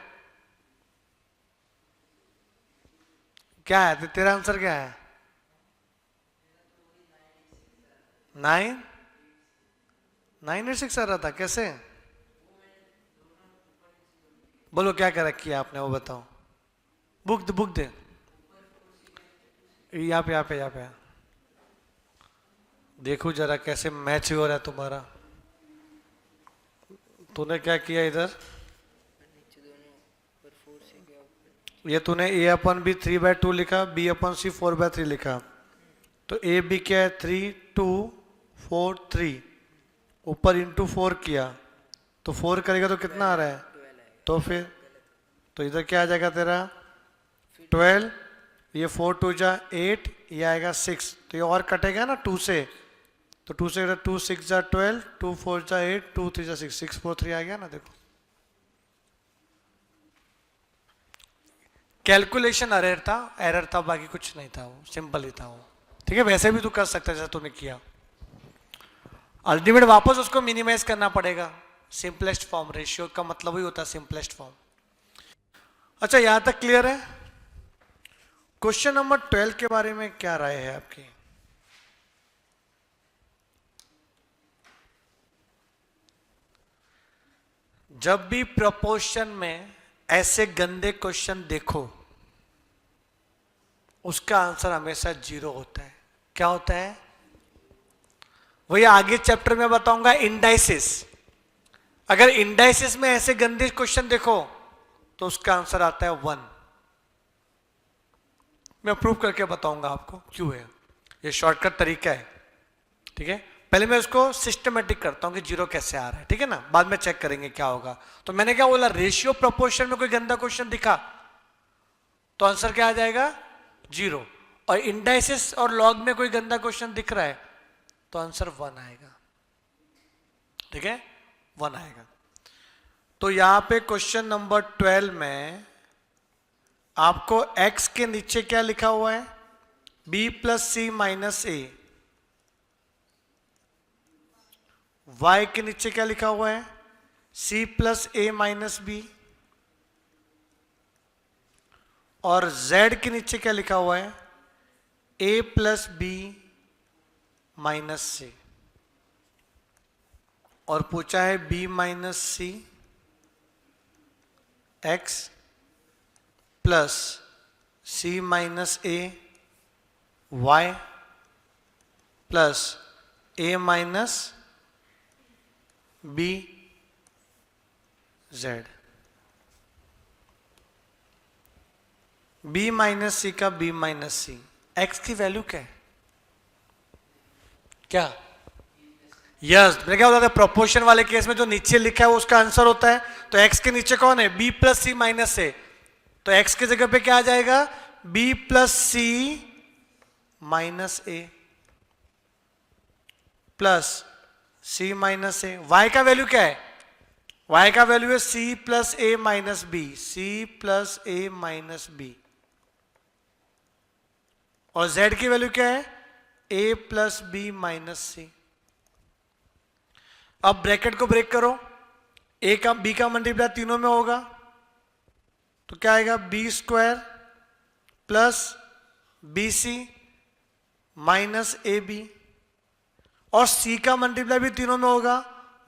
क्या है तेरा आंसर? क्या है? 986 आ रहा था, कैसे? बोलो क्या कर रखी है आपने, वो बताओ। बुक दे, यहाँ पे देखो जरा कैसे मैच हो रहा है तुम्हारा। तूने क्या किया इधर? ये तूने A/B 3/2 लिखा, B/C 4/3 लिखा, तो AB क्या है? 3 2 4 3, ऊपर इंटू 4 किया, तो 4 करेगा तो कितना आ रहा है? तो फिर तो इधर क्या आ जाएगा तेरा? 12, ये 4 2 जा 8, ये आएगा 6, तो ये और कटेगा ना 2 से, तो 2 से 2 6 जा 12, 2 4 जा 8, 2 3 जा 6, 6 4 3 आ गया ना। देखो कैलकुलेशन एरर था, बाकी कुछ नहीं था, वो सिंपल ही था वो। ठीक है, वैसे भी तू कर सकता है जैसा तूने किया। अल्टीमेट वापस उसको मिनिमाइज करना पड़ेगा, सिंपलेस्ट फॉर्म। रेशियो का मतलब ही होता है सिंपलेस्ट फॉर्म। अच्छा, यहां तक क्लियर है? क्वेश्चन नंबर 12 के बारे में क्या राय है आपकी? जब भी प्रोपोर्शन में ऐसे गंदे क्वेश्चन देखो, उसका आंसर हमेशा 0 होता है। क्या होता है? वही आगे चैप्टर में बताऊंगा, इंडाइसिस। अगर इंडाइसिस में ऐसे गंदे क्वेश्चन देखो तो उसका आंसर आता है 1। मैं प्रूव करके बताऊंगा आपको क्यों है, ये शॉर्टकट तरीका है। ठीक है, पहले मैं उसको सिस्टमेटिक करता हूं कि 0 कैसे आ रहा है, ठीक है ना, बाद में चेक करेंगे क्या होगा। तो मैंने क्या बोला? रेशियो प्रोपोर्शन में कोई गंदा क्वेश्चन दिखा तो आंसर क्या आ जाएगा? 0। और इंडाइसिस और लॉग में कोई गंदा क्वेश्चन दिख रहा है तो आंसर 1 आएगा। ठीक है, 1 आएगा। तो यहां पे क्वेश्चन नंबर 12 में आपको x के नीचे क्या लिखा हुआ है? b plus C minus A. y के नीचे क्या लिखा हुआ है? c plus A minus B. और z के नीचे क्या लिखा हुआ है? a plus B minus C. और पूछा है b minus C x plus C minus A Y plus A minus B Z. b minus C का b माइनस सी, x की वैल्यू क्या है? क्या यस, मैंने क्या होता है प्रोपोर्शन वाले केस में जो नीचे लिखा है वो उसका आंसर होता है। तो एक्स के नीचे कौन है, बी प्लस सी माइनस ए, तो एक्स की जगह पे क्या आ जाएगा, B plus C minus A plus C minus A. Y का वैल्यू क्या है, वाई का वैल्यू है सी plus A minus B, C plus A minus B. और जेड की वैल्यू क्या है, ए प्लस बी माइनस सी। अब ब्रैकेट को ब्रेक करो, ए का बी का मल्टीप्लाई तीनों में होगा तो क्या आएगा, B square plus B C minus A B. और सी का मल्टीप्लाई भी तीनों में होगा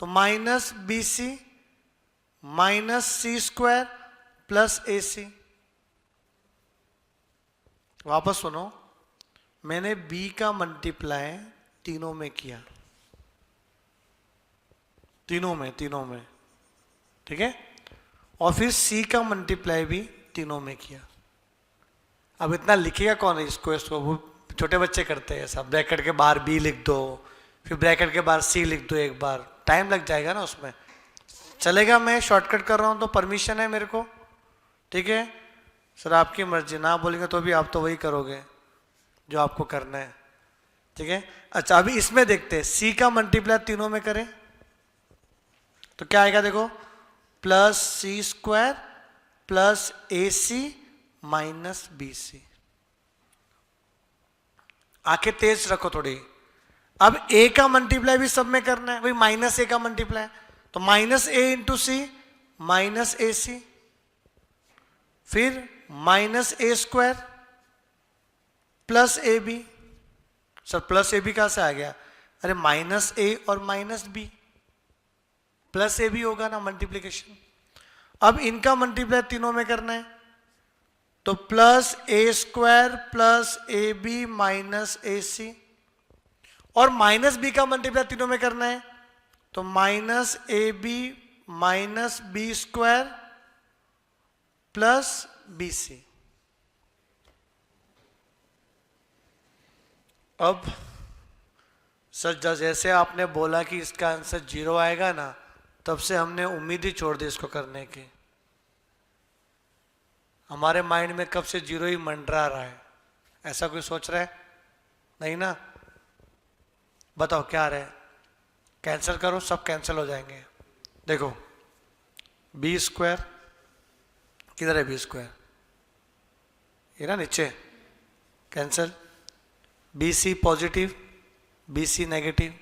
तो minus B C minus C square plus A C. वापस सुनो, मैंने बी का मल्टीप्लाई तीनों में किया, तीनों में, ठीक है, और फिर सी का मल्टीप्लाई भी तीनों में किया। अब इतना लिखेगा कौन है इसको वो छोटे बच्चे करते हैं सब, ब्रैकेट के बाहर बी लिख दो, फिर ब्रैकेट के बाहर सी लिख दो, एक बार टाइम लग जाएगा ना उसमें। चलेगा, मैं शॉर्टकट कर रहा हूं तो परमिशन है मेरे को, ठीक है सर, आपकी मर्जी, ना बोलेंगे तो भी आप तो वही करोगे जो आपको करना है, ठीक है। अच्छा अभी इसमें देखते हैं, सी का मल्टीप्लाई तीनों में करें तो क्या आएगा, देखो plus C square plus A C minus B सी। आंखें तेज रखो थोड़ी। अब ए का मल्टीप्लाई भी सब में करना है, वही माइनस ए का मल्टीप्लाई, तो minus A into C minus A C, फिर minus A square plus A B. Sir plus A B कहां से आ गया, अरे माइनस ए और माइनस बी, प्लस ए भी होगा ना मल्टीप्लीकेशन। अब इनका मल्टीप्लाई तीनों में करना है तो plus A square plus A B minus A सी। और माइनस बी का मल्टीप्लाई तीनों में करना है तो minus A B minus B square plus B C. अब सर जैसे आपने बोला कि इसका आंसर 0 आएगा ना, तब से हमने उम्मीद ही छोड़ दी इसको करने की। हमारे माइंड में कब से 0 ही मंडरा रहा है, ऐसा कोई सोच रहा है, नहीं ना, बताओ क्या रहा है, कैंसिल करो, सब कैंसिल हो जाएंगे। देखो बी स्क्वायर किधर है, बी स्क्वायर ये ना नीचे, cancel, B C positive B C negative,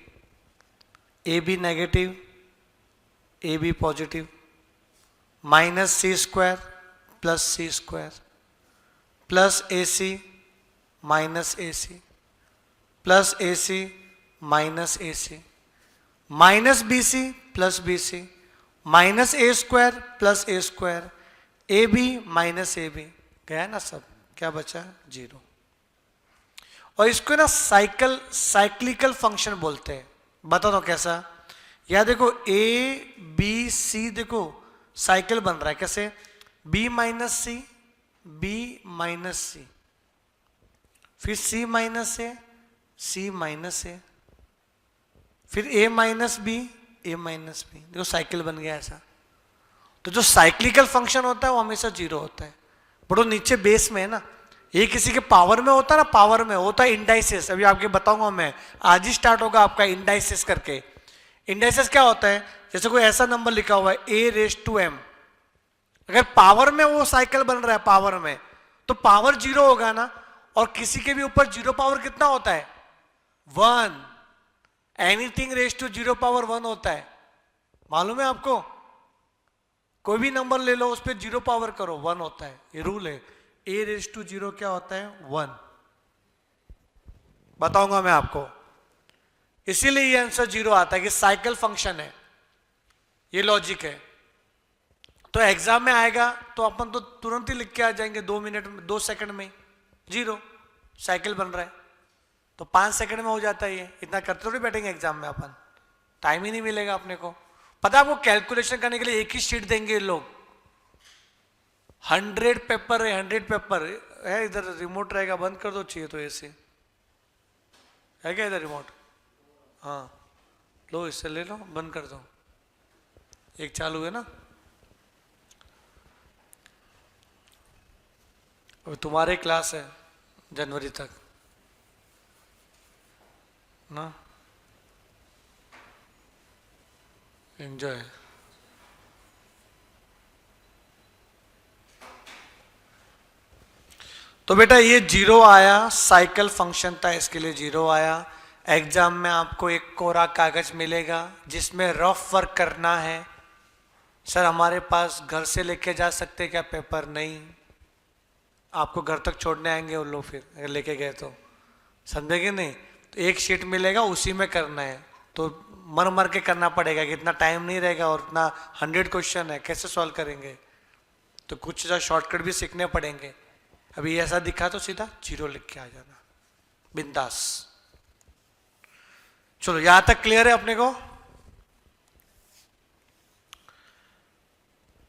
A B negative A B positive, minus C square plus C square plus A C minus A C plus A C minus A C minus B C plus B C minus A square plus A square A B minus A B, गया ना सब, क्या बचा 0। और इसको ना साइक्लिकल फंक्शन बोलते हैं, बता दो कैसा। या देखो ए बी सी, देखो साइकिल बन रहा है कैसे, B minus C B minus C, फिर C minus A C minus A, फिर A minus B A minus B, देखो साइकिल बन गया ऐसा। तो जो साइक्लिकल फंक्शन होता है वो हमेशा 0 होता है, बट वो नीचे बेस में है ना, ये किसी के पावर में होता है ना, पावर में होता है इंडाइसिस, अभी आपके बताऊंगा मैं, आज ही स्टार्ट होगा आपका इंडाइसिस करके। इंडाइसिस क्या होता है, जैसे कोई ऐसा नंबर लिखा हुआ है ए रेस टू एम, अगर पावर में वो साइकिल बन रहा है पावर में, तो पावर 0 होगा ना, और किसी के भी ऊपर 0 पावर कितना होता है 1, एनीथिंग रेस टू 0 पावर 1 होता है, मालूम है आपको, कोई भी नंबर ले लो उस पर 0 पावर करो 1 होता है, ये रूल है। ए रेस टू 0 क्या होता है 1, बताऊंगा मैं आपको, इसीलिए ये आंसर 0 आता है कि साइकिल फंक्शन है, ये लॉजिक है। तो एग्जाम में आएगा तो अपन तो तुरंत ही लिख के आ जाएंगे 2 मिनट में 2 सेकंड में 0 साइकिल बन रहा है, तो 5 सेकंड में हो जाता है ये, इतना करते थोड़ी बैठेंगे एग्जाम में अपन, टाइम ही नहीं मिलेगा अपने को। पता है आपको कैलकुलेशन करने के लिए एक ही शीट देंगे लोग, 100 पेपर है, 100 पेपर है, इधर रिमोट रहेगा, बंद कर दो चाहिए तो ऐसे है क्या इधर रिमोट, हाँ लो इससे ले लो, बंद कर दो, एक चालू है ना। अब तुम्हारे क्लास है जनवरी तक ना, एंजॉय। तो बेटा ये जीरो आया, साइकिल फंक्शन था इसके लिए जीरो आया। एग्जाम में आपको एक कोरा कागज मिलेगा जिसमें रफ वर्क करना है। सर हमारे पास घर से लेके जा सकते क्या पेपर? नहीं, आपको घर तक छोड़ने आएंगे वो लोग, फिर अगर लेके गए तो समझेंगे नहीं। तो एक शीट मिलेगा, उसी में करना है, तो मर मर के करना पड़ेगा कि इतना टाइम नहीं रहेगा और इतना 100 क्वेश्चन है, कैसे सॉल्व करेंगे? तो कुछ शॉर्टकट भी सीखने पड़ेंगे। अभी ऐसा दिखा तो सीधा जीरो लिख के आ जाना, बिंदास। चलो यहां तक क्लियर है अपने को?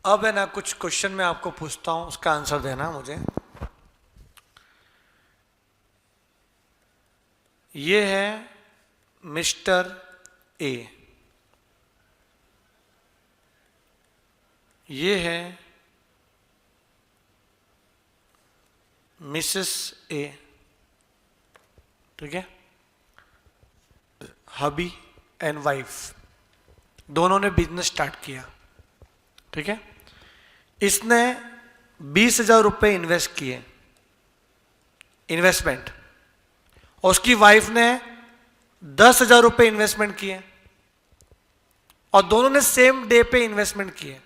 अब है ना कुछ क्वेश्चन मैं आपको पूछता हूं, उसका आंसर देना मुझे। ये है मिस्टर ए, ये है मिसेस ए, ठीक है, हबी एंड वाइफ, दोनों ने बिजनेस स्टार्ट किया, ठीक है। इसने 20,000 रुपये इन्वेस्ट किए, इन्वेस्टमेंट, और उसकी वाइफ ने 10,000 रुपये इन्वेस्टमेंट किए, और दोनों ने सेम डे पे इन्वेस्टमेंट किए।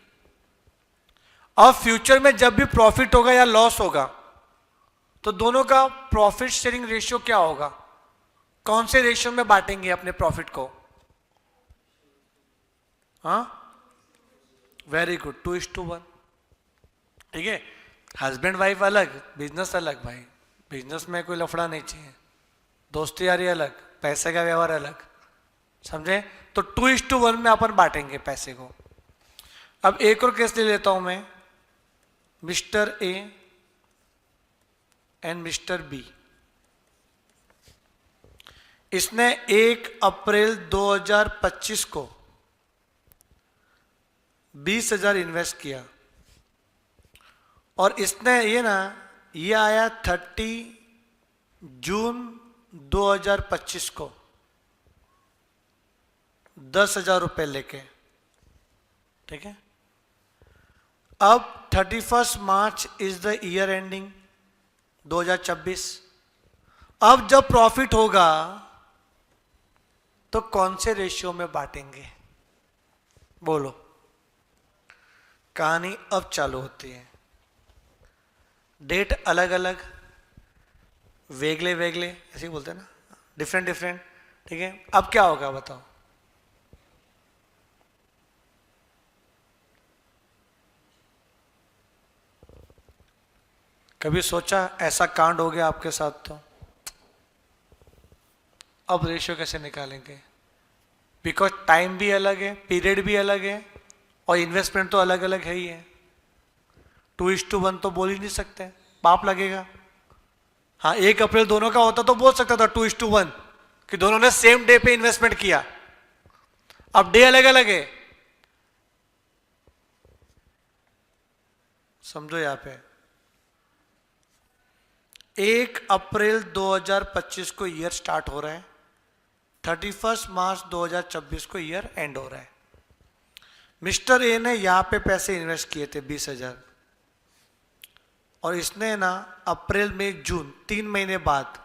अब फ्यूचर में जब भी प्रॉफिट होगा या लॉस होगा तो दोनों का प्रॉफिट शेयरिंग रेशियो क्या होगा? कौन से रेशियो में बांटेंगे अपने प्रॉफिट को? हाँ, वेरी गुड, 2:1, ठीक है। हस्बैंड वाइफ अलग, बिजनेस अलग भाई, बिजनेस में कोई लफड़ा नहीं चाहिए, दोस्ती यारी अलग, पैसे का व्यवहार अलग, समझे? तो 2:1 में अपन बांटेंगे पैसे को। अब एक और केस ले लेता हूं मैं, mister A and mister B. इसने 1 अप्रैल 2025 को 20,000 इन्वेस्ट किया, और इसने ये आया 30 जून 2025 को 10,000 रुपए लेके, ठीक है। अब 31 मार्च इज द ईयर एंडिंग 2026। अब जब प्रॉफिट होगा तो कौन से रेशियो में बांटेंगे? बोलो। कहानी अब चालू होती है। डेट अलग अलग, वेगले वेगले ऐसे ही बोलते हैं ना, डिफरेंट डिफरेंट, ठीक है। अब क्या होगा बताओ? कभी सोचा ऐसा कांड हो गया आपके साथ तो? अब रेशियो कैसे निकालेंगे? बिकॉज टाइम भी अलग है, पीरियड भी अलग है, और इन्वेस्टमेंट तो अलग अलग है ही है। 2:1 तो बोल ही नहीं सकते, पाप लगेगा। हाँ, 1 अप्रैल दोनों का होता तो बोल सकता था 2:1 कि दोनों ने सेम डे पे इन्वेस्टमेंट किया। अब डे अलग अलग है, समझो यहां पे। 1 अप्रैल 2025 को ईयर स्टार्ट हो रहा है, 31 मार्च 2026 को ईयर एंड हो रहा है। मिस्टर ए ने यहां पे पैसे इन्वेस्ट किए थे 20,000, और इसने ना अप्रैल मई जून 3 महीने बाद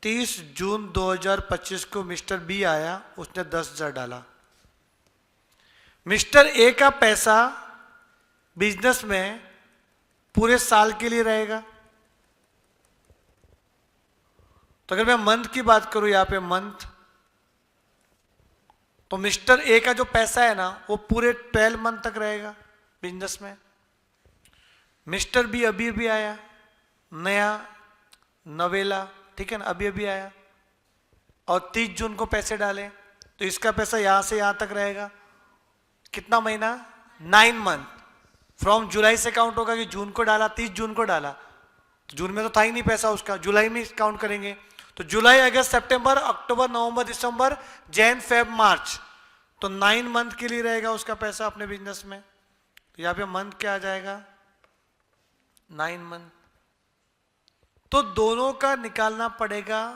30 जून 2025 को मिस्टर बी आया, उसने 10,000 डाला। मिस्टर ए का पैसा बिजनेस में पूरे साल के लिए रहेगा। तो अगर मैं मंथ की बात करूं यहां पे मंथ, तो मिस्टर ए का जो पैसा है ना वो पूरे 12 मंथ तक रहेगा बिजनेस में। मिस्टर बी अभी अभी आया, नया नवेला, ठीक है ना, अभी अभी आया, और 30 जून को पैसे डाले, तो इसका पैसा यहां से यहां तक रहेगा। कितना महीना? 9 मंथ। फ्रॉम जुलाई से काउंट होगा कि जून को डाला, 30 जून को डाला, तो जून में तो था ही नहीं पैसा उसका, जुलाई में काउंट करेंगे। तो जुलाई, अगस्त, सितंबर, अक्टूबर, नवंबर, दिसंबर, जैन, फेब, मार्च, तो 9 मंथ के लिए रहेगा उसका पैसा अपने बिजनेस में। तो यहाँ पे मंथ क्या आ जाएगा, 9 मंथ। तो दोनों का निकालना पड़ेगा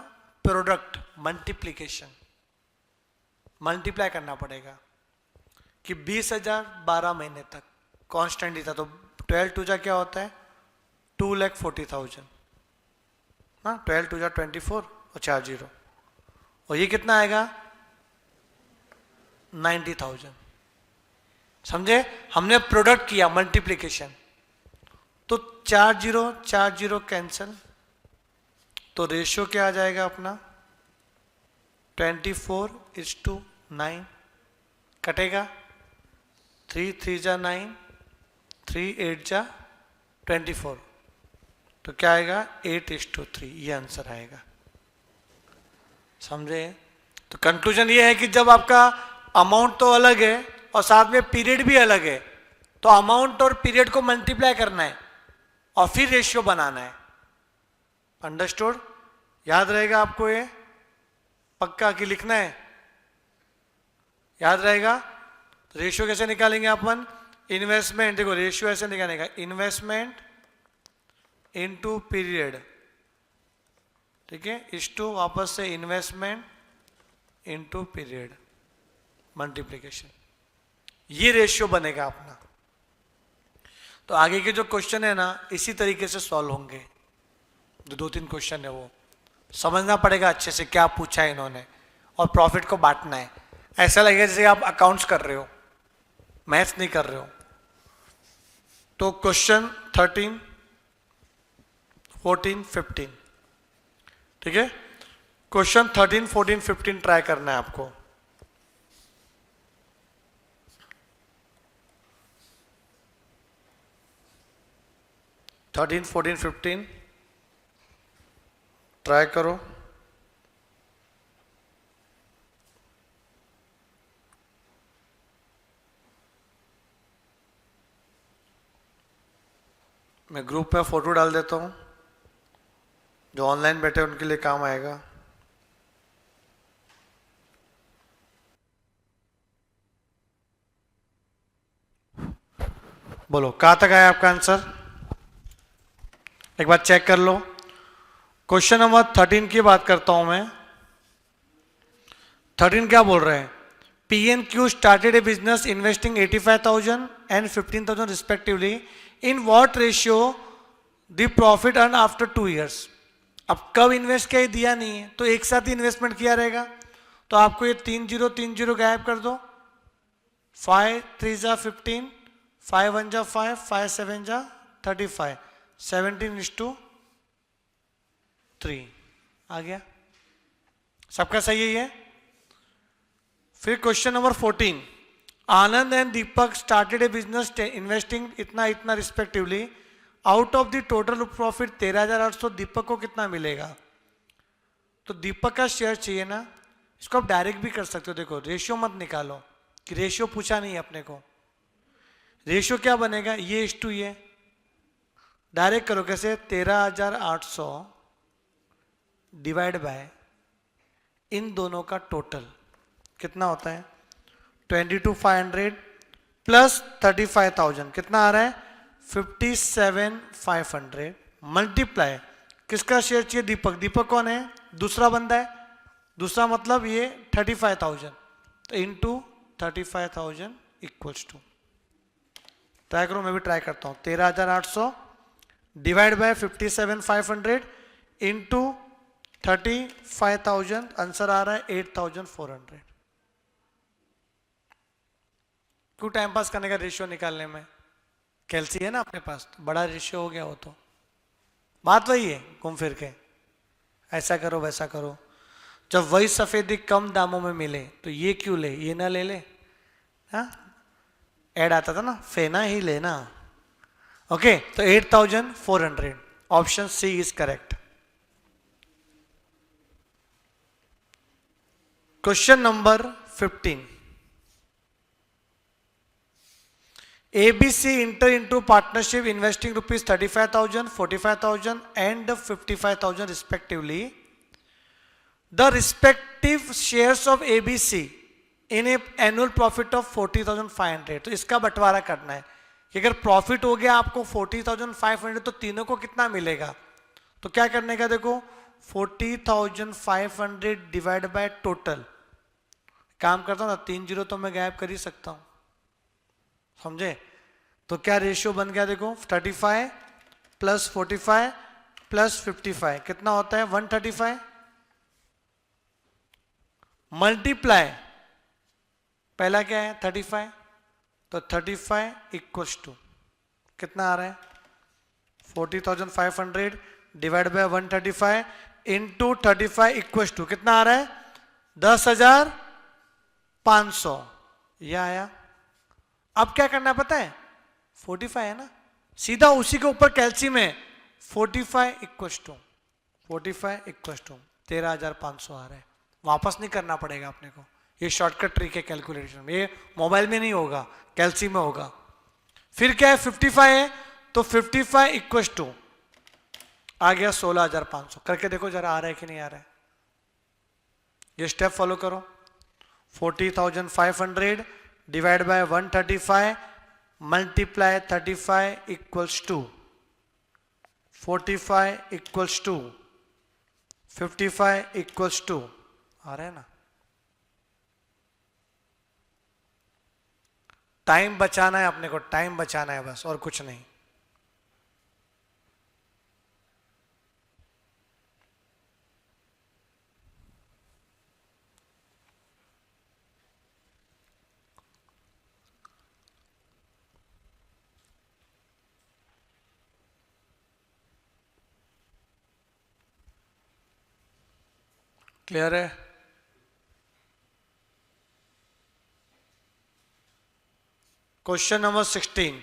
प्रोडक्ट, मल्टीप्लीकेशन, मल्टीप्लाई करना पड़ेगा कि 20,000 12 महीने तक कांस्टेंट ही था, तो 12 टू जा क्या होता है, 2,40,000, हाँ 12 टू जा 24 और 4 जीरो, और ये कितना आएगा 90,000। समझे, हमने प्रोडक्ट किया मल्टीप्लीकेशन, तो 4 जीरो कैंसिल, तो रेशियो क्या आ जाएगा अपना 24:9, कटेगा 3 3 जा 9, 3 8 जा 24, तो क्या आएगा 8:3, ये आंसर आएगा। समझे, तो कंक्लूजन ये है कि जब आपका अमाउंट तो अलग है और साथ में पीरियड भी अलग है, तो अमाउंट और पीरियड को मल्टीप्लाई करना है और फिर रेशियो बनाना है। अंडरस्टूड, याद रहेगा आपको ये पक्का कि लिखना है, याद रहेगा। रेशियो कैसे निकालेंगे अपन, इन्वेस्टमेंट, देखो रेशियो ऐसे निकालेगा, इन्वेस्टमेंट इनटू पीरियड, ठीक है, इस टू वापस से इन्वेस्टमेंट इनटू पीरियड, मल्टीप्लिकेशन, ये रेशियो बनेगा अपना। तो आगे के जो क्वेश्चन है ना इसी तरीके से सॉल्व होंगे, जो 2-3 क्वेश्चन है वो समझना पड़ेगा अच्छे से क्या पूछा है इन्होंने, और प्रॉफिट को बांटना है। ऐसा लगेगा जैसे आप अकाउंट्स कर रहे हो, मैथ्स नहीं कर रहे हो। तो क्वेश्चन 13, 14, 15, ठीक है, क्वेश्चन 13, 14, 15 ट्राई करना है आपको। थर्टीन 14 15 ट्राई करो। मैं ग्रुप में फोटो डाल देता हूं, जो ऑनलाइन बैठे हैं उनके लिए काम आएगा। बोलो कहां तक आया आपका आंसर, एक बार चेक कर लो। क्वेश्चन नंबर 13 की बात करता हूं मैं। 13 क्या बोल रहे हैं, PNQ started a business investing 85,000 and 15,000 respectively. In what ratio the profit earned after 2 years? अब कब इन्वेस्ट किया दिया नहीं है, तो एक साथ ही इन्वेस्टमेंट किया रहेगा। तो आपको ये 3 0 गायब कर दो, 5 3 जा 15, 5 1 जा 5, 5 7 जा 35, 17:3 आ गया। सबका सही है। फिर question number 14, Anand and Deepak started A business investing इतना इतना respectively, out of the total profit 13,800 दीपक को कितना मिलेगा। तो दीपक का शेयर चाहिए ना, इसको आप डायरेक्ट भी कर सकते हो। देखो रेशियो मत निकालो कि रेशियो पूछा नहीं अपने को, रेशियो क्या बनेगा, ये इस टू ये डायरेक्ट करो। कैसे, 13,800 डिवाइड बाय इन दोनों का टोटल कितना होता है, 22,500 प्लस 35,000 कितना आ रहा है, 57,500 मल्टीप्लाई किसका शेयर चाहिए, दीपक। दीपक कौन है, दूसरा बंदा है, दूसरा मतलब ये 35,000, तो इंटू 35,000 इक्वल्स टू, ट्राई करो, मैं भी ट्राई करता हूं, 13,800 डिवाइड बाय 57,500 इंटू 35,000, आंसर आ रहा है 8,400। क्यों टाइम पास करने का रेशियो निकालने में, कैलसी है ना अपने पास, तो बड़ा रेशियो हो गया हो, तो बात वही है घूम फिर के, ऐसा करो वैसा करो। जब वही सफेदी कम दामों में मिले तो ये क्यों ले, ये ना ले ले, हाँ ऐड आता था ना, फेना ही लेना। ओके, तो 8,400, option C is correct. Question number 15, ABC enter into partnership investing rupees 35,000, 45,000 and 55,000 respectively the respective shares of ABC in A annual profit of 40,500। तो इसका बंटवारा करना है कि अगर प्रॉफिट हो गया आपको 40,500 तो तीनों को कितना मिलेगा। तो क्या करने का, देखो 40,500 डिवाइड बाय टोटल। काम करता हूं ना, 3 जीरो तो मैं गायब कर ही सकता हूं, समझे। तो क्या रेशियो बन गया, देखो 35 प्लस 45 प्लस 55 कितना होता है 135 मल्टीप्लाई पहला क्या है 35, तो 35 इक्वल्स टू कितना आ रहा है 40,500 divide by 135 into 35 equals to कितना आ रहा है 10,500। यह आया। अब क्या करना है पता है, 45 है ना, सीधा उसी के ऊपर कैल्शियम है 45 इक्वल्स टू 13,500 आ रहा है। वापस नहीं करना पड़ेगा अपने को, ये शॉर्टकट ट्रिक है कैलकुलेशन में, ये मोबाइल में नहीं होगा, कैल्शियम में होगा। फिर क्या है 55 है, तो 55 इक्वल्स टू आ गया 16,500। करके देखो जरा आ रहा है कि नहीं आ रहा है। ये स्टेप फॉलो करो, 40,500 divide by 135 multiply 35 equals to 45 equals to 55 equals to आ रहा है ना। टाइम बचाना है अपने को, टाइम बचाना है बस, और कुछ नहीं। क्लियर है। Question number 16,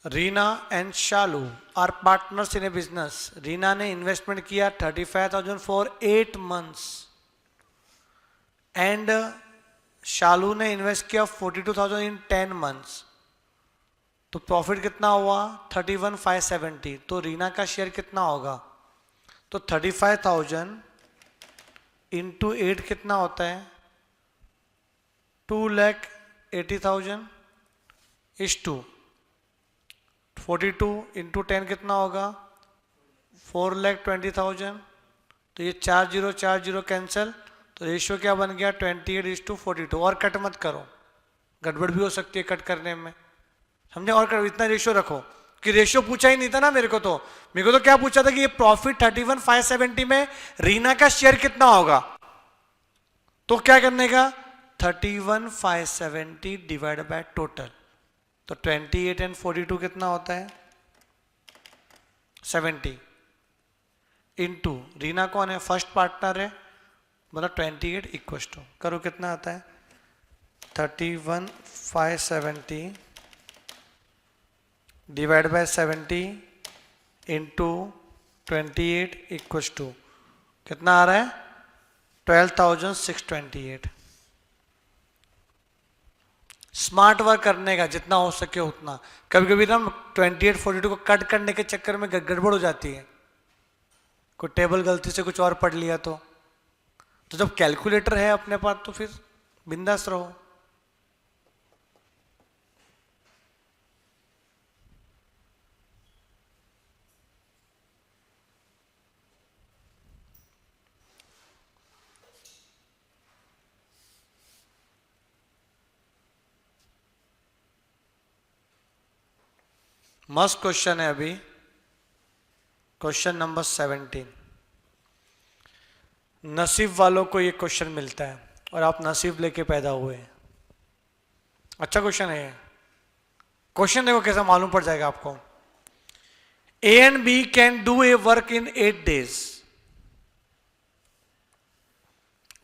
Reena and Shalu are partners in a business. Reena ने इन्वेस्टमेंट किया 35,000 फॉर 8 मंथ्स एंड शालू ने इन्वेस्ट किया 42,000 इन 10 मंथ्स। तो प्रॉफिट कितना हुआ 31,570। तो रीना का शेयर कितना होगा, तो 35,000 इंटू 8 कितना होता है 2,80,000 इस टू 42 इंटू 10 कितना होगा 4,20,000। तो ये 4 0 कैंसिल, तो रेशियो क्या बन गया 28:42। और कट मत करो, गड़बड़ भी हो सकती है कट करने में, समझे। और इतना रेशियो रखो कि रेशियो पूछा ही नहीं था ना मेरे को तो क्या पूछा था कि ये प्रॉफिट 31,570 में रीना का शेयर कितना होगा। तो क्या करने का 31,570 डिवाइड बाय टोटल। तो 28 एंड 42 कितना होता है 70 इंटू रीना कौन है फर्स्ट पार्टनर है, मतलब 28 इक्वल टू करो कितना आता है 31,570 divide by 70 into 28 equal to कितना आ रहा है 12,628। स्मार्ट वर्क करने का जितना हो सके उतना। कभी कभी ना 28 42 को कट करने के चक्कर में गड़बड़ हो जाती है, कोई टेबल गलती से कुछ और पढ़ लिया तो जब कैलकुलेटर है अपने पास तो फिर बिंदास रहो। मस्त क्वेश्चन है अभी, क्वेश्चन नंबर 17। नसीब वालों को ये क्वेश्चन मिलता है और आप नसीब लेके पैदा हुए हैं। अच्छा क्वेश्चन है ये। क्वेश्चन देखो कैसा मालूम पड़ जाएगा आपको। A and B can do a work in 8 days।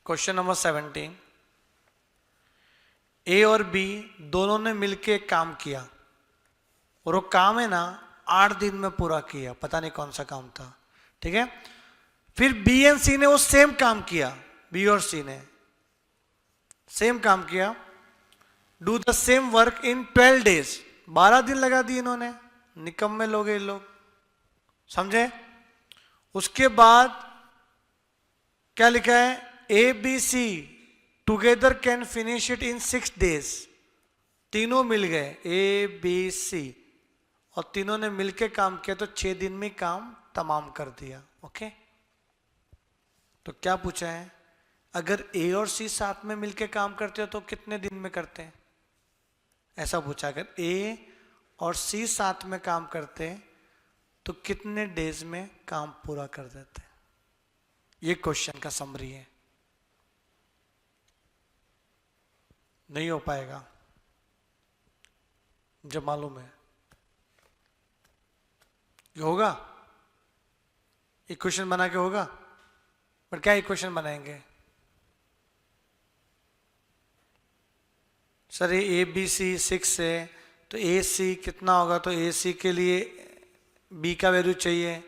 Question number 17। A और बी दोनों ने मिलके एक काम किया और वो काम है ना 8 दिन में पूरा किया, पता नहीं कौन सा काम था, ठीक है। फिर बी एंड सी ने वो सेम काम किया, बी और सी ने सेम काम किया, do the same work in 12 days। 12 दिन लगा दिए इन्होंने, निकम्मे लोग ये लोग, समझे। उसके बाद क्या लिखा है, A B C together can finish it in 6 days। तीनों मिल गए ए बी सी और तीनों ने मिलके काम किया तो 6 दिन में काम तमाम कर दिया। ओके, तो क्या पूछा है, अगर ए और सी साथ में मिलके काम करते हो तो कितने दिन में करते हैं, ऐसा पूछा। अगर ए और सी साथ में काम करते हैं तो कितने डेज में काम पूरा कर देते हैं, ये क्वेश्चन का समरी है। नहीं हो पाएगा जब मालूम है, ये होगा, इक्वेशन बना के होगा, पर क्या इक्वेशन बनाएंगे सर, ये ए बी सी 6 है तो ए सी कितना होगा, तो ए सी के लिए बी का वैल्यू चाहिए,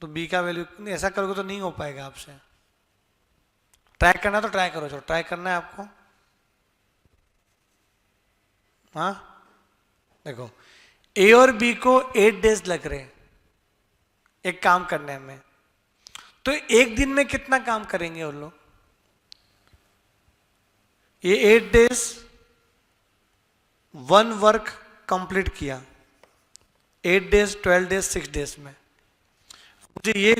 तो बी का वैल्यू, ऐसा करोगे तो नहीं हो पाएगा आपसे। ट्राई करना तो ट्राई करो, जो ट्राई करना है आपको। हाँ देखो, ए और बी को 8 days लग रहे एक काम करने में, तो एक दिन में कितना काम करेंगे वो लोग, ये 8 days 1 वर्क कंप्लीट किया, 8 days 12 days 6 days में। मुझे ये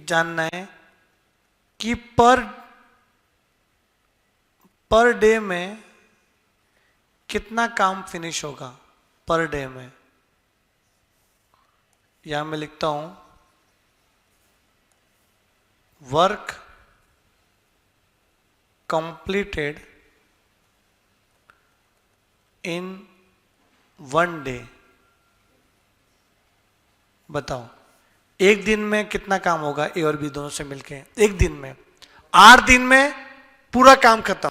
जानना है कि पर डे में कितना काम फिनिश होगा पर डे में। यहां मैं लिखता हूं वर्क कंप्लीटेड इन 1 day। बताओ एक दिन में कितना काम होगा ए और बी दोनों से मिलके, एक दिन में। 8 दिन में पूरा काम खत्म,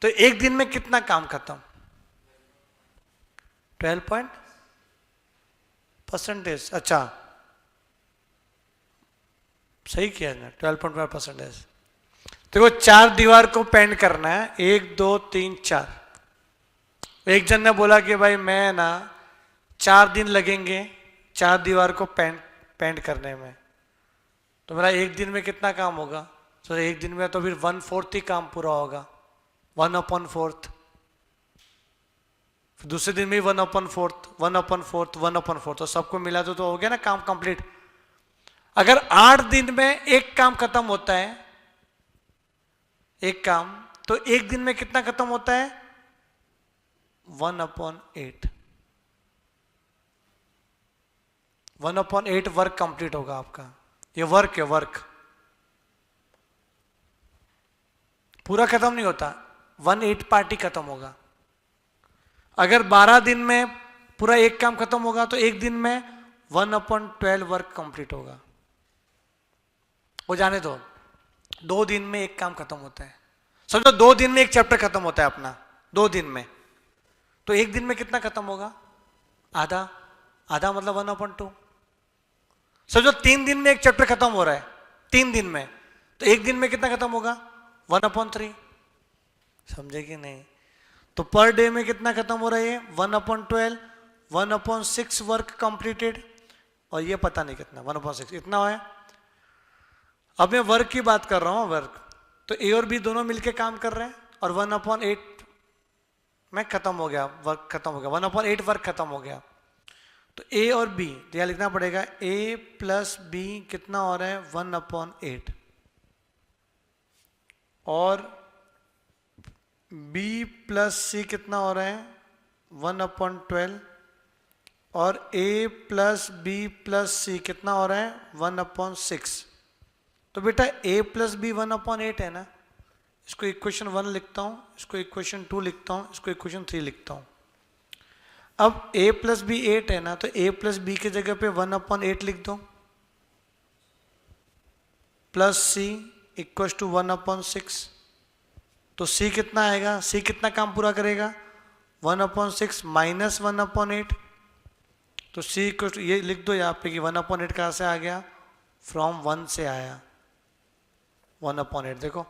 तो एक दिन में कितना काम खत्म, 12%। अच्छा सही किया ना, 12.5%। देखो 4 दीवार को पेंट करना है, 1 2 3 4। एक जन ने बोला कि भाई मैं ना 4 दिन लगेंगे 4 दीवार को पेंट करने में, तो मेरा एक दिन में कितना काम होगा, तो एक दिन में तो फिर 1/4 ही काम पूरा होगा, 1/4। फिर दूसरे दिन में 1/4 1/4 1/4, तो सबको मिला तो हो गया ना काम कंप्लीट। अगर 8 दिन में एक काम खत्म होता है, एक काम, तो एक दिन में कितना खत्म होता है, 1/8। 1/8 वर्क कंप्लीट होगा आपका। ये वर्क है, वर्क पूरा खत्म नहीं होता, 1/8 पार्टी खत्म होगा। अगर 12 दिन में पूरा एक काम खत्म होगा तो एक दिन में 1/12 वर्क कंप्लीट होगा। वो जाने दो, 2 दिन में एक काम खत्म होता है। समझो 2 दिन में एक चैप्टर खत्म होता है अपना, 2 दिन में, तो एक दिन में कितना खत्म होगा, आधा। आधा मतलब 1/2। समझो 3 दिन में एक चैप्टर खत्म हो रहा है, 3 दिन में, तो एक दिन में कितना खत्म होगा, 1/3। समझे कि नहीं। तो पर डे में कितना खत्म हो रहा है, 1/12, 1/6 वर्क कंप्लीटेड, और ये पता नहीं कितना, 1/6 इतना है। अब मैं वर्क की बात कर रहा हूं, वर्क तो ए और बी दोनों मिलके काम कर रहे हैं और 1/8 में खत्म हो गया, वर्क खत्म हो गया, 1/8 वर्क खत्म हो गया। तो ए और बी, तो यहां लिखना पड़ेगा ए प्लस बी कितना हो रहा है, 1/8, और बी प्लस सी कितना हो रहा है, 1/12, और ए प्लस बी प्लस सी कितना हो रहा है, 1/6। तो बेटा a प्लस बी 1/8 है ना, इसको इक्वेशन 1 लिखता हूं, इसको इक्वेशन 2 लिखता हूं, इसको इक्वेशन 3 लिखता हूं। अब a प्लस बी 8 है ना, तो a प्लस बी की जगह पे 1/8 लिख दो, प्लस सी इक्वल टू 1/6। तो c कितना आएगा, c कितना काम पूरा करेगा, 1/6 माइनस 1/8। तो c इक्वल टू, ये लिख दो यहाँ पे कि 1/8 कहाँ से आ गया, फ्रॉम 1 से आया, 1/8। देखो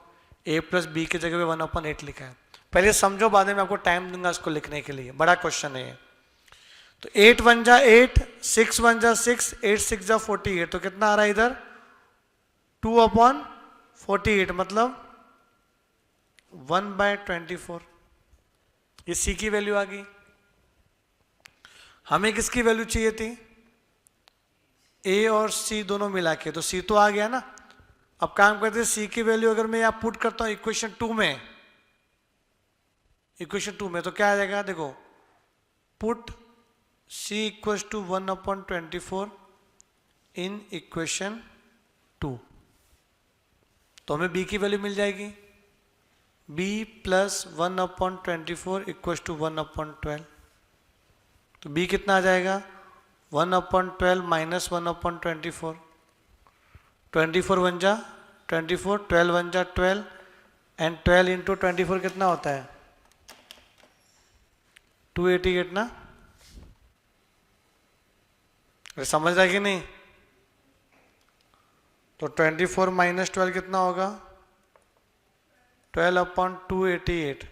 a प्लस बी की जगह पे 1/8 लिखा है। पहले समझो, बाद में आपको टाइम दूंगा इसको लिखने के लिए, बड़ा क्वेश्चन है ये। तो 8 1 जा 8, 6 1 जा 6, 8 6 जा 48, तो कितना आ रहा है इधर 2/48 मतलब 1/24। ये सी की वैल्यू आ गई। हमें किसकी वैल्यू चाहिए थी? ए और सी दोनों मिला के, तो सी तो आ गया ना। अब काम करते हैं, सी की वैल्यू अगर मैं यहाँ पुट करता हूँ इक्वेशन 2 में, तो क्या आ जाएगा? देखो, put C equals to 1/24 in equation 2, तो हमें बी की वैल्यू मिल जाएगी, b प्लस 1/24 इक्वल्स टू 1/12। तो b कितना आ जाएगा? 1/12 माइनस 1/24, 24 वन जा 24, 12 वन जा 12, एंड 12 इंटू 24 कितना होता है? 288 ना। अरे समझ रहा है कि नहीं? तो 24 माइनस 12 कितना होगा? 12/288।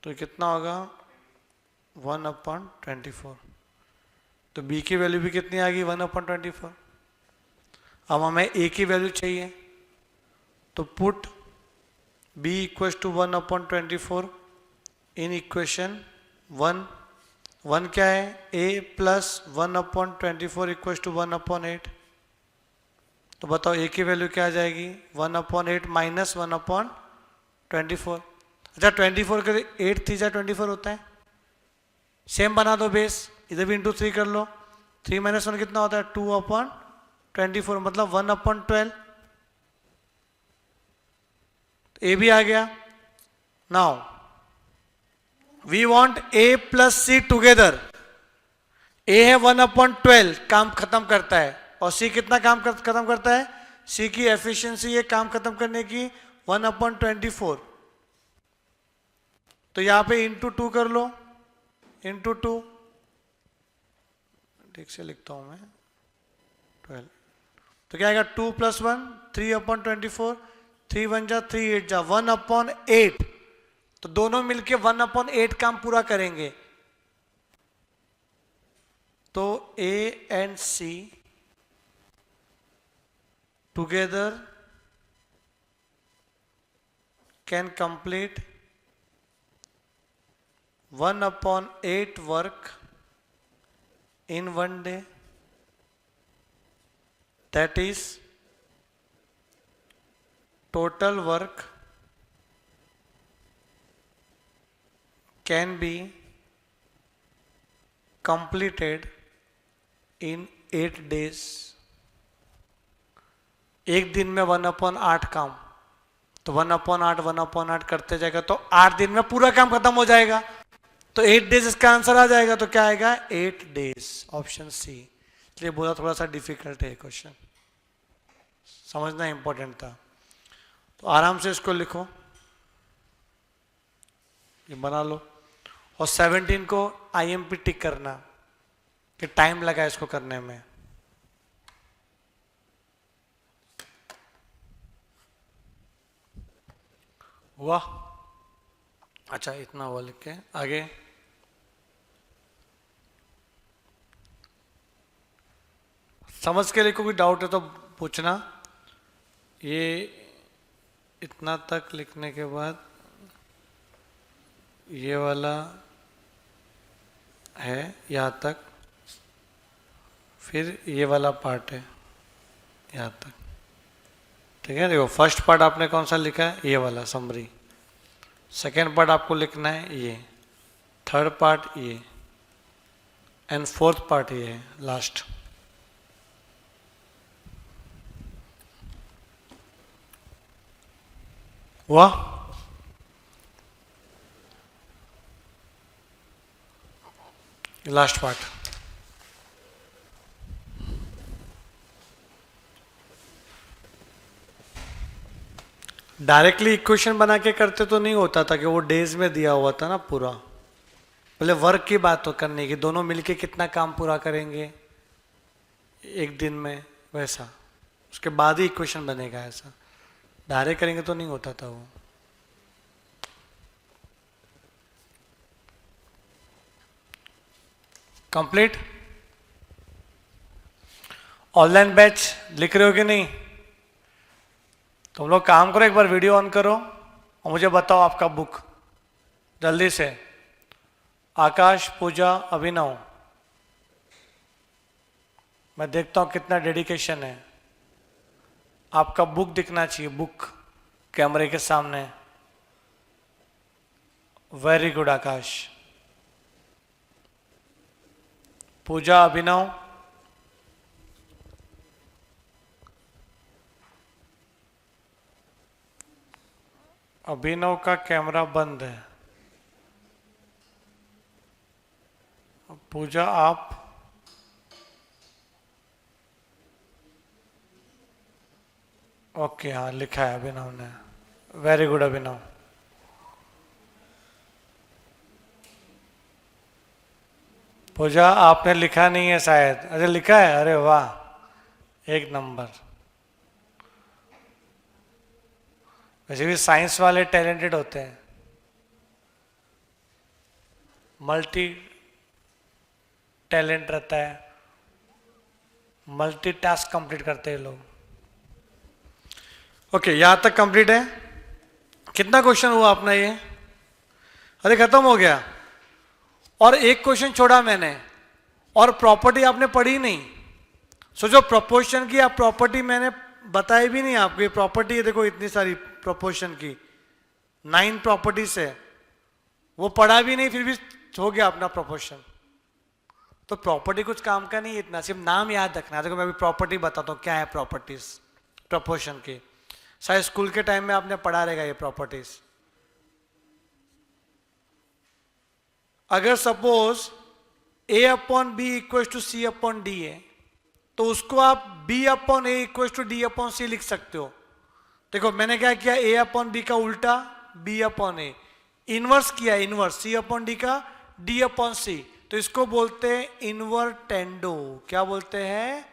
तो कितना होगा? 1/24। तो b की वैल्यू भी कितनी आ गई? 1/24। अब हमें a की वैल्यू चाहिए, तो put b equals to 1/24 in equation 1। 1 क्या है? a plus 1/24 equals to 1/8। तो बताओ a की वैल्यू क्या आ जाएगी? 1/8 माइनस 1/24। अच्छा, 24 के 8 3 24 होता है। सेम बना दो बेस, इधर भी इंटू 3 कर लो। 3 माइनस 1 कितना होता है? 2/24, मतलब 1/12। ए भी आ गया। Now we want A plus C together. A है 1/12, काम खत्म करता है, और सी कितना काम खत्म करता है? सी की एफिशिएंसी है काम खत्म करने की 1/24। तो यहां पे इंटू 2 कर लो, इंटू 2, ठीक से लिखता हूं मैं, 12। तो क्या आएगा? 2 + 1 3/24, 3 1 जा 3 8 जा 1/8। तो दोनों मिलके 1/8 काम पूरा करेंगे। तो A and C together can complete 1/8 work in one day, that is total work can be completed in 8 days। एक दिन में 1/8 काम, तो 1/8 1/8 करते जाएगा तो 8 दिन में पूरा काम खत्म हो जाएगा। तो 8 डेज इसका आंसर आ जाएगा। तो क्या आएगा? 8 डेज, ऑप्शन सी। इसलिए बोला थोड़ा सा डिफिकल्ट है क्वेश्चन, समझना इंपॉर्टेंट था। तो आराम से इसको लिखो, ये बना लो, और 17 को आईएमपी टिक करना कि टाइम लगा इसको करने में। हुआ? अच्छा, इतना हुआ, लिख के आगे। समझ के लिखो, कोई डाउट है तो पूछना। ये इतना तक लिखने के बाद ये वाला है यहाँ तक, फिर ये वाला पार्ट है यहाँ तक, ठीक है। देखो, फर्स्ट पार्ट आपने कौन सा लिखा है? ये वाला समरी। सेकेंड पार्ट आपको लिखना है ये, थर्ड पार्ट ये, एंड फोर्थ पार्ट ये है लास्ट। हुआ? Last part. डायरेक्टली इक्वेशन बना के करते तो नहीं होता था कि वो डेज में दिया हुआ था ना पूरा। पहले वर्क की बात तो करने की, दोनों मिलके कितना काम पूरा करेंगे एक दिन में, वैसा उसके बाद ही इक्वेशन बनेगा। ऐसा डायरेक्ट करेंगे तो नहीं होता था वो। कंप्लीट। ऑनलाइन बैच लिख रहे हो कि नहीं? तुम लोग काम करो, एक बार वीडियो ऑन करो और मुझे बताओ आपका बुक जल्दी से। आकाश, पूजा, अभिनव, मैं देखता हूं कितना डेडिकेशन है। आपका बुक दिखना चाहिए, बुक कैमरे के सामने। वेरी गुड आकाश। पूजा, अभिनव, अभिनव का कैमरा बंद है। पूजा आप, ओके हाँ लिखा है अभिनव ने। वेरी गुड अभिनव। पूजा आपने लिखा नहीं है शायद, अरे लिखा है, अरे वाह, एक नंबर। वैसे भी साइंस वाले टैलेंटेड होते हैं, मल्टी टैलेंट रहता है, मल्टी टास्क कंप्लीट करते हैं लोग। ओके यहां तक कंप्लीट है। कितना क्वेश्चन हुआ अपना ये? अरे खत्म हो गया। और एक क्वेश्चन छोड़ा मैंने, और प्रॉपर्टी आपने पढ़ी नहीं। सोचो प्रोपोर्शन की, आप प्रॉपर्टी मैंने बताई भी नहीं आपको। ये प्रॉपर्टी है, देखो इतनी सारी प्रोपोर्शन की 9 प्रॉपर्टीज है, वो पढ़ा भी नहीं, फिर भी हो गया अपना प्रोपोर्शन। तो प्रॉपर्टी कुछ काम का नहीं है इतना, सिर्फ नाम याद रखना है। देखो मैं अभी प्रॉपर्टी बताता हूँ क्या है प्रॉपर्टीज प्रोपोर्शन की। शायद स्कूल के टाइम में आपने पढ़ा रहेगा ये प्रॉपर्टीज। अगर suppose a upon B equal to C upon D है, तो उसको आप b upon A equal to D upon C लिख सकते हो। देखो मैंने क्या किया, a अपॉन बी का उल्टा b अपॉन ए, इनवर्स किया, इनवर्स c अपॉन डी का d अपॉन सी। तो इसको बोलते हैं इनवर्टेंडो। क्या बोलते हैं?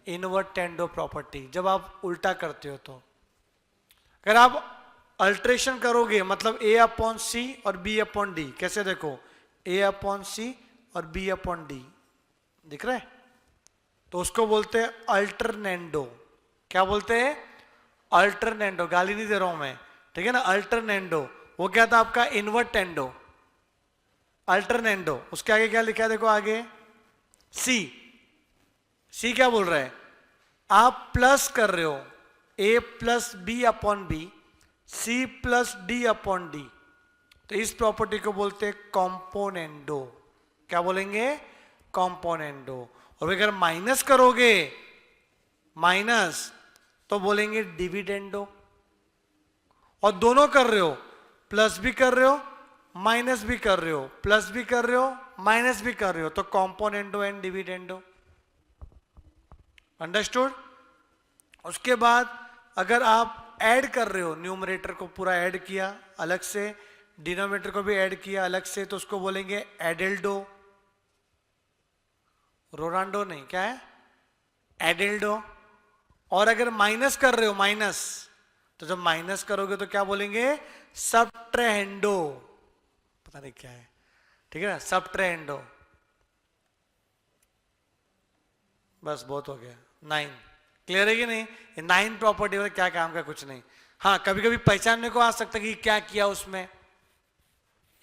इनवर्टेंडो प्रॉपर्टी। जब आप उल्टा करते हो तो, अगर आप अल्ट्रेशन करोगे मतलब a अपॉन सी और b अपॉन डी, कैसे देखो a अपॉन सी और b अपॉन डी, दिख रहा है? तो उसको बोलते हैं अल्टरनेंडो। क्या बोलते हैं? अल्टरनेंडो। गाली नहीं दे रहा हूं मैं, ठीक है ना? अल्टरनेंडो। वो क्या था आपका? इनवर्टेंडो, अल्टरनेंडो। उसके आगे क्या लिखा है देखो, आगे सी। सी क्या बोल रहा है? आप प्लस कर रहे हो a plus B upon B, C plus D upon D, तो इस प्रॉपर्टी को बोलते हैं कॉम्पोनेंडो। क्या बोलेंगे? कॉम्पोनेंडो। और अगर माइनस करोगे, माइनस, तो बोलेंगे डिविडेंडो। और दोनों कर रहे हो, प्लस भी कर रहे हो माइनस भी कर रहे हो, प्लस भी कर रहे हो माइनस भी कर रहे हो, तो कॉम्पोनेंडो एंड डिविडेंडो। अंडरस्टूड? उसके बाद अगर आप ऐड कर रहे हो, न्यूमरेटर को पूरा ऐड किया अलग से, डिनोमिनेटर को भी ऐड किया अलग से, तो उसको बोलेंगे एडेल्डो। रोनाल्डो नहीं, क्या है? एडेल्डो। और अगर माइनस कर रहे हो, माइनस, तो जब माइनस करोगे तो क्या बोलेंगे? सबट्रेहेंडो। पता नहीं क्या है, ठीक है ना? सबट्रेहेंडो। बस बहुत हो गया। 9 क्लियर है कि नहीं? ये 9 प्रॉपर्टी में क्या काम का कुछ नहीं। हाँ कभी कभी पहचानने को आ सकता है कि क्या किया उसमें।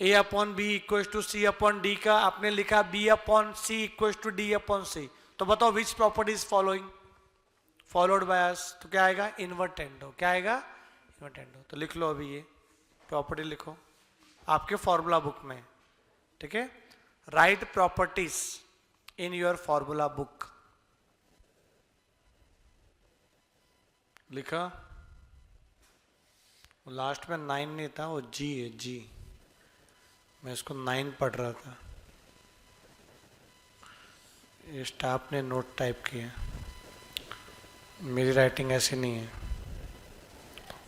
a upon B equal to C upon D का आपने लिखा b upon C equal to D upon C, तो बताओ which property is following followed by us? तो क्या आएगा? इनवर्टेंडो। क्या आएगा? इनवर्टेंडो। तो लिख लो अभी ये प्रॉपर्टी, लिखो आपके फॉर्मूला बुक में, ठीक है? Right properties in your formula book. लिखा? लास्ट में 9 नहीं था, वो जी है, जी। मैं इसको 9 पढ़ रहा था। ये स्टाफ ने नोट टाइप किया, मेरी राइटिंग ऐसी नहीं है।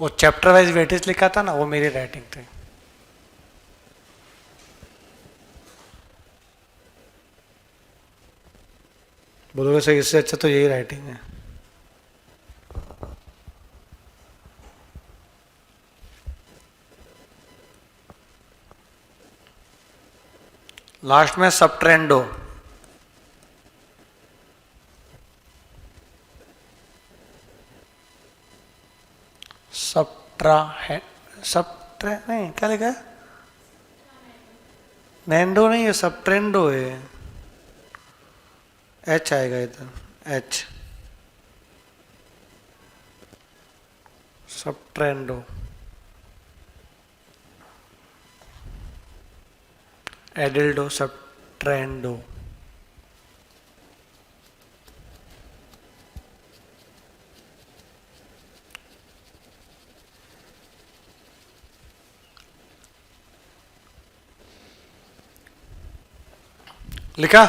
वो चैप्टर वाइज वेटेज लिखा था ना, वो मेरी राइटिंग थी। बोलोगे सर इससे अच्छा तो यही राइटिंग है। लास्ट में सबट्रेंडो। सब्ट्रा नहीं, क्या लिखा है? नैंडो नहीं, ये सबट्रेंडो है। एच आएगा इधर, एच, सबट्रेंडो, एडिल्डो, सबट्रेंडो। लिखा?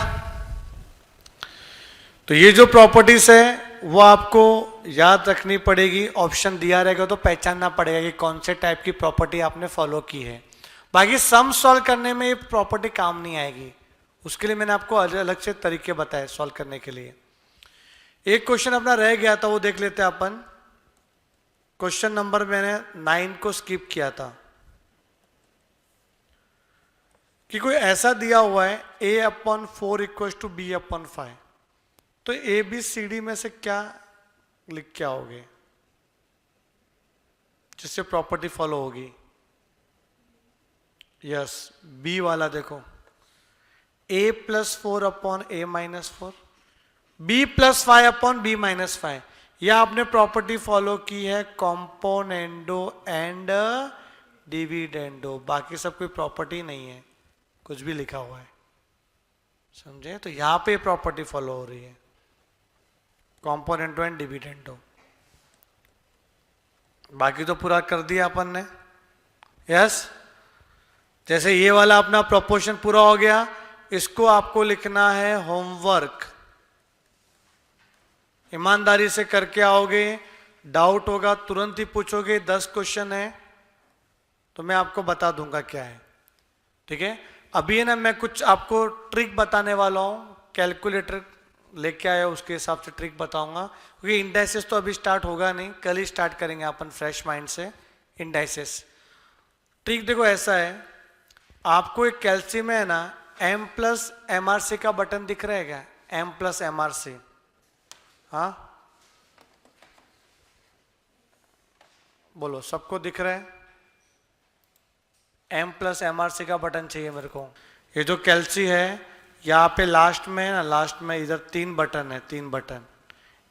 तो ये जो प्रॉपर्टीज है वो आपको याद रखनी पड़ेगी, ऑप्शन दिया रहेगा तो पहचानना पड़ेगा कि कौन से टाइप की प्रॉपर्टी आपने फॉलो की है। बाकी सम सॉल्व करने में ये प्रॉपर्टी काम नहीं आएगी, उसके लिए मैंने आपको अलग से तरीके बताए सॉल्व करने के लिए। एक क्वेश्चन अपना रह गया था, वो देख लेते हैं अपन। क्वेश्चन नंबर मैंने 9 को स्किप किया था कि कोई ऐसा दिया हुआ है a/4 इक्वल टू b/5, तो ए बी सी डी में से क्या लिख के आओगे जिससे प्रॉपर्टी फॉलो होगी? यस, बी वाला देखो, a+4/a-4, b+5/b-5, यह आपने प्रॉपर्टी फॉलो की है कॉम्पोनेंडो एंड डिविडेंडो, बाकी सब कोई प्रॉपर्टी नहीं है, कुछ भी लिखा हुआ है, समझे? तो यहां पे प्रॉपर्टी फॉलो हो रही है, कॉम्पोनेंटो एंड डिविडेंडो। बाकी तो पूरा कर दिया अपन ने। यस, जैसे ये वाला अपना प्रोपोर्शन पूरा हो गया, इसको आपको लिखना है होमवर्क, ईमानदारी से करके आओगे, डाउट होगा तुरंत ही पूछोगे। 10 क्वेश्चन है तो मैं आपको बता दूंगा क्या है, ठीक है? अभी है ना, मैं कुछ आपको ट्रिक बताने वाला हूं, कैलकुलेटर लेके आया उसके हिसाब से ट्रिक बताऊंगा, क्योंकि इंडाइसेस तो अभी स्टार्ट होगा नहीं, कल ही स्टार्ट करेंगे अपन फ्रेश माइंड से इंडाइसेस। ट्रिक देखो ऐसा है, आपको एक कैल्शियम में है ना M+MRC का बटन दिख रहा है क्या? M+MRC, हाँ बोलो, सबको दिख रहा है? M+MRC का बटन चाहिए मेरे को। ये जो कैल्सी है यहाँ पे लास्ट में है ना, लास्ट में इधर 3 बटन है, 3 बटन,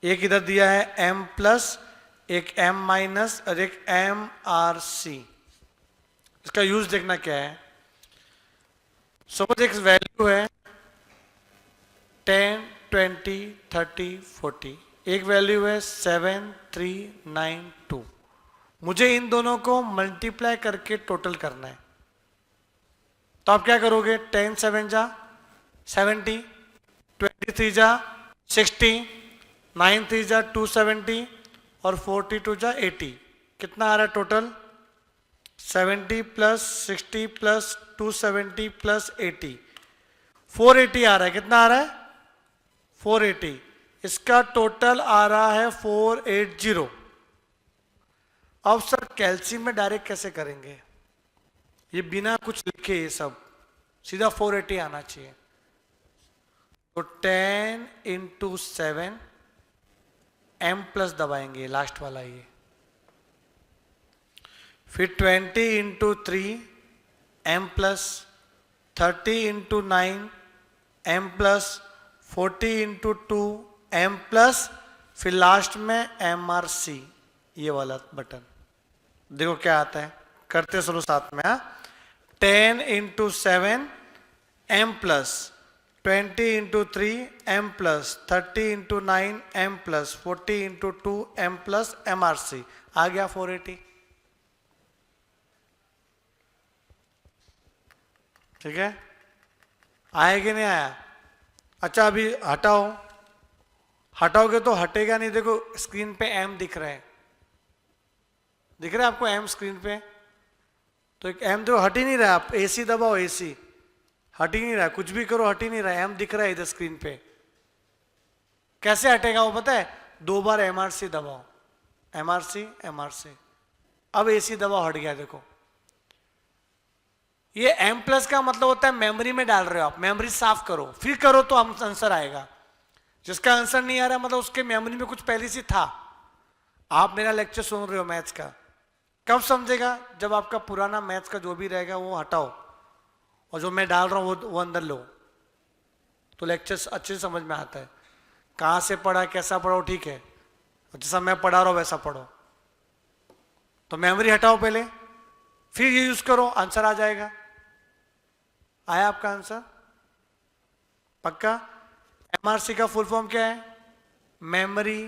एक इधर दिया है M+, एक M- और एक MRC। इसका यूज देखना क्या है। सपोज एक वैल्यू है 10, 20, 30, 40, एक वैल्यू है 7, 3, 9, 2। मुझे इन दोनों को मल्टीप्लाई करके टोटल करना है, तो आप क्या करोगे? 10 7 जा 70, 23 जा 60, 9 3 जा 270 और 42 जा 80। कितना आ रहा है टोटल? 70 + 60 + 270 + 80, 480 आ रहा है। कितना आ रहा है? 480। इसका टोटल आ रहा है 480। अब सर कैल्शियम में डायरेक्ट कैसे करेंगे? ये बिना कुछ लिखे, ये सब सीधा 480 आना चाहिए। तो 10 × 7 M+ दबाएंगे, लास्ट वाला ये, फिर 20 × 3 M+, 30 × 9 M+, 40 × 2 M+, फिर लास्ट में MRC, ये वाला बटन। देखो क्या आता है, करते चलो साथ में। 10 × 7 M+, 20 × 3 M+, 30 × 9 M+, 40 × 2 M+, MRC, आ गया 480। ठीक है, आया कि नहीं आया? अच्छा अभी हटाओ, हटाओगे तो हटेगा नहीं। देखो स्क्रीन पे M दिख रहा है, दिख रहा है आपको M स्क्रीन पे? तो एक M तो हट ही नहीं रहा। आप AC दबाओ, AC हट ही नहीं रहा, कुछ भी करो हट ही नहीं रहा, M दिख रहा है इधर स्क्रीन पे। कैसे हटेगा वो पता है? 2 बार MRC दबाओ, MRC MRC, अब AC दबाओ, हट गया। देखो ये M+ का मतलब होता है मेमोरी में डाल रहे हो आप, मेमोरी साफ करो फिर करो तो आंसर आएगा। जिसका आंसर नहीं आ रहा मतलब उसके मेमोरी में कुछ पहले से था। आप मेरा लेक्चर सुन रहे हो मैथ्स का, कब समझेगा? जब आपका पुराना मैथ्स का जो भी रहेगा वो हटाओ और जो मैं डाल रहा हूँ वो अंदर लो, तो लेक्चर अच्छे से समझ में आता है। कहाँ से पढ़ा, कैसा पढ़ो, ठीक है, जैसा मैं पढ़ा रहा हूँ वैसा पढ़ो। तो मेमोरी हटाओ पहले, फिर ये यूज करो, आंसर आ जाएगा। आया आपका आंसर? पक्का? एमआरसी का फुल फॉर्म क्या है? Memory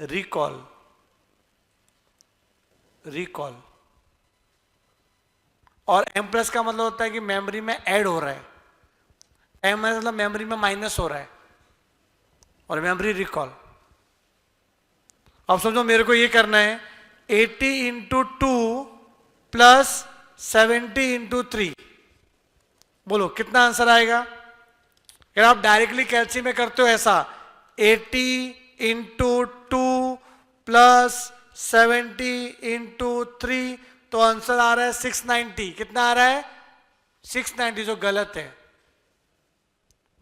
recall. रिकॉल। और एम प्लस का मतलब होता है कि मेमोरी में ऐड हो रहा है, एम मतलब मेमोरी में माइनस हो रहा है, और मेमोरी रिकॉल। अब समझो मेरे को ये करना है 80 इंटू 2 प्लस 70 इंटू 3, बोलो कितना आंसर आएगा? अगर आप डायरेक्टली कैलसी में करते हो ऐसा 80 इंटू 2 प्लस 70 इंटू 3, तो आंसर आ रहा है 690। कितना आ रहा है? 690, जो गलत है।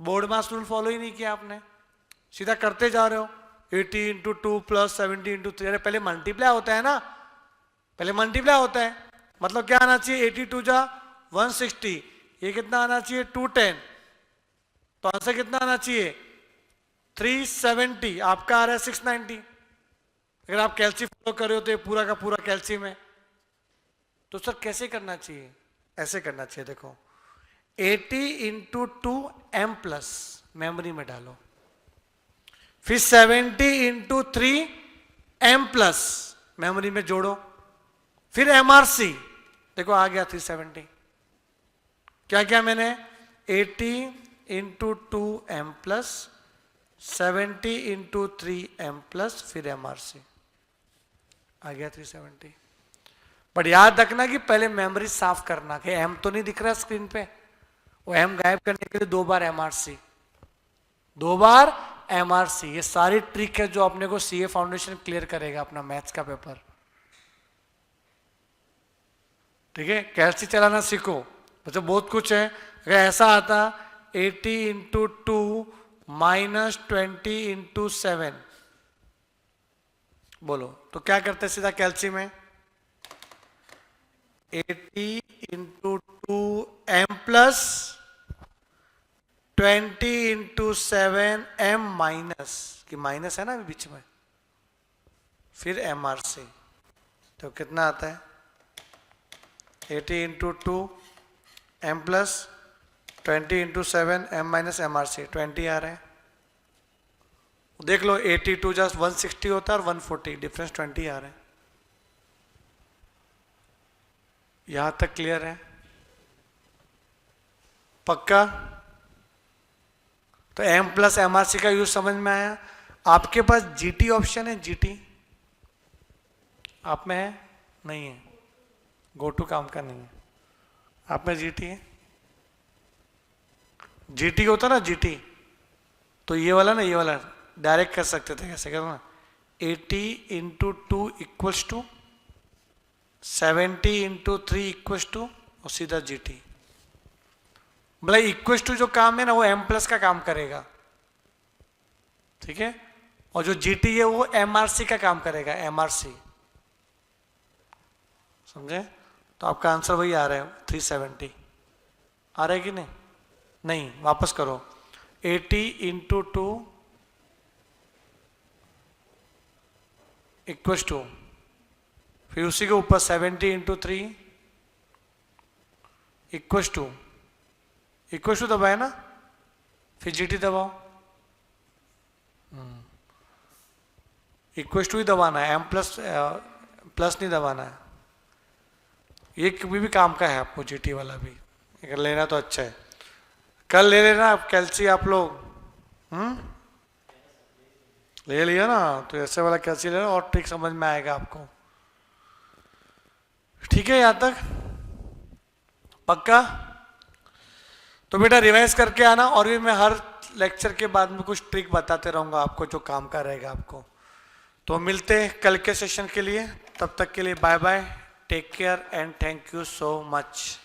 बोर्ड मास रूल फॉलो ही नहीं किया आपने, सीधा करते जा रहे हो 80 इंटू 2 प्लस 70 इंटू 3। अरे पहले मल्टीप्लाई होता है ना, पहले मल्टीप्लाई होता है। मतलब क्या आना चाहिए? 82 जा 160, ये कितना आना चाहिए? 210। तो आंसर कितना आना चाहिए? 370। आपका आ रहा है 690। अगर आप कैल्सी फॉलो कर रहे हो तो ये पूरा का पूरा कैल्सी में। तो सर कैसे करना चाहिए? ऐसे करना चाहिए, देखो 80 इंटू 2 एम प्लस मेमोरी में डालो, फिर 70 इंटू 3 एम प्लस मेमोरी में जोड़ो, फिर एमआरसी। देखो आ गया 370। क्या क्या मैंने? 80 into 2 M plus, 70 into 3 M plus, फिर एमआरसी, आ गया 370। बट याद रखना कि पहले मेमोरी साफ करना, कि एम तो नहीं दिख रहा स्क्रीन पे, वो एम गायब करने के लिए 2 बार एमआरसी, 2 बार एमआरसी। ये सारी ट्रिक है जो अपने को सीए फाउंडेशन क्लियर करेगा अपना मैथ्स का पेपर। ठीक है, कैसे चलाना सीखो, मतलब बहुत कुछ है। अगर ऐसा आता 80 इंटू 2 माइनस 20 इंटू 7, बोलो तो क्या करते सीधा कैल्सी में? 80 into 2 M plus 20 into 7 M minus, कि माइनस है ना अभी बीच में, फिर एम आर सी। तो कितना आता है? 80 into 2 M plus 20 into 7 M minus M R C, 20 आ रहे हैं। देख लो 82 जस्ट 160 होता है और 140, डिफरेंस 20 आ रहे हैं। यहां तक क्लियर है? पक्का? तो M plus M R C का यूज समझ में आया? आपके पास जीटी ऑप्शन है, जीटी आप में है? नहीं है, गो टू काम का नहीं है। आप में जीटी है? जीटी होता ना जीटी, तो ये वाला ना, ये वाला डायरेक्ट कर सकते थे। कैसे करना? 80 into 2 equals to 70 into 3 equals to, और सीधा जीटी। मतलब इक्वल्स टू जो काम है ना वो एम प्लस का काम करेगा, ठीक है, और जो जीटी है वो एमआरसी का काम करेगा, एमआरसी। समझे? तो आपका आंसर वही आ रहा है 370। आ रहा है कि नहीं? नहीं, वापस करो 80 इंटू 2 इक्वल्स टू, फिर उसी के ऊपर 70 into 3 equals to, equals to दबाए ना, फिर जीटी दबाओ। इक्वल्स टू ही दबाना है, एम प्लस प्लस नहीं दबाना है। ये कभी भी काम का है आपको, जीटी वाला भी अगर लेना तो अच्छा है। कल ले लेना आप कैल्सी, आप लोग ले लिया ना, तो ऐसे वाला कैल्सी लेना और ट्रिक समझ में आएगा आपको। ठीक है, यहां तक पक्का? तो बेटा रिवाइज करके आना, और भी मैं हर लेक्चर के बाद में कुछ ट्रिक बताते रहूंगा आपको जो काम का रहेगा आपको। तो मिलते हैं कल के सेशन के लिए, तब तक के लिए bye bye, take care and thank you so much.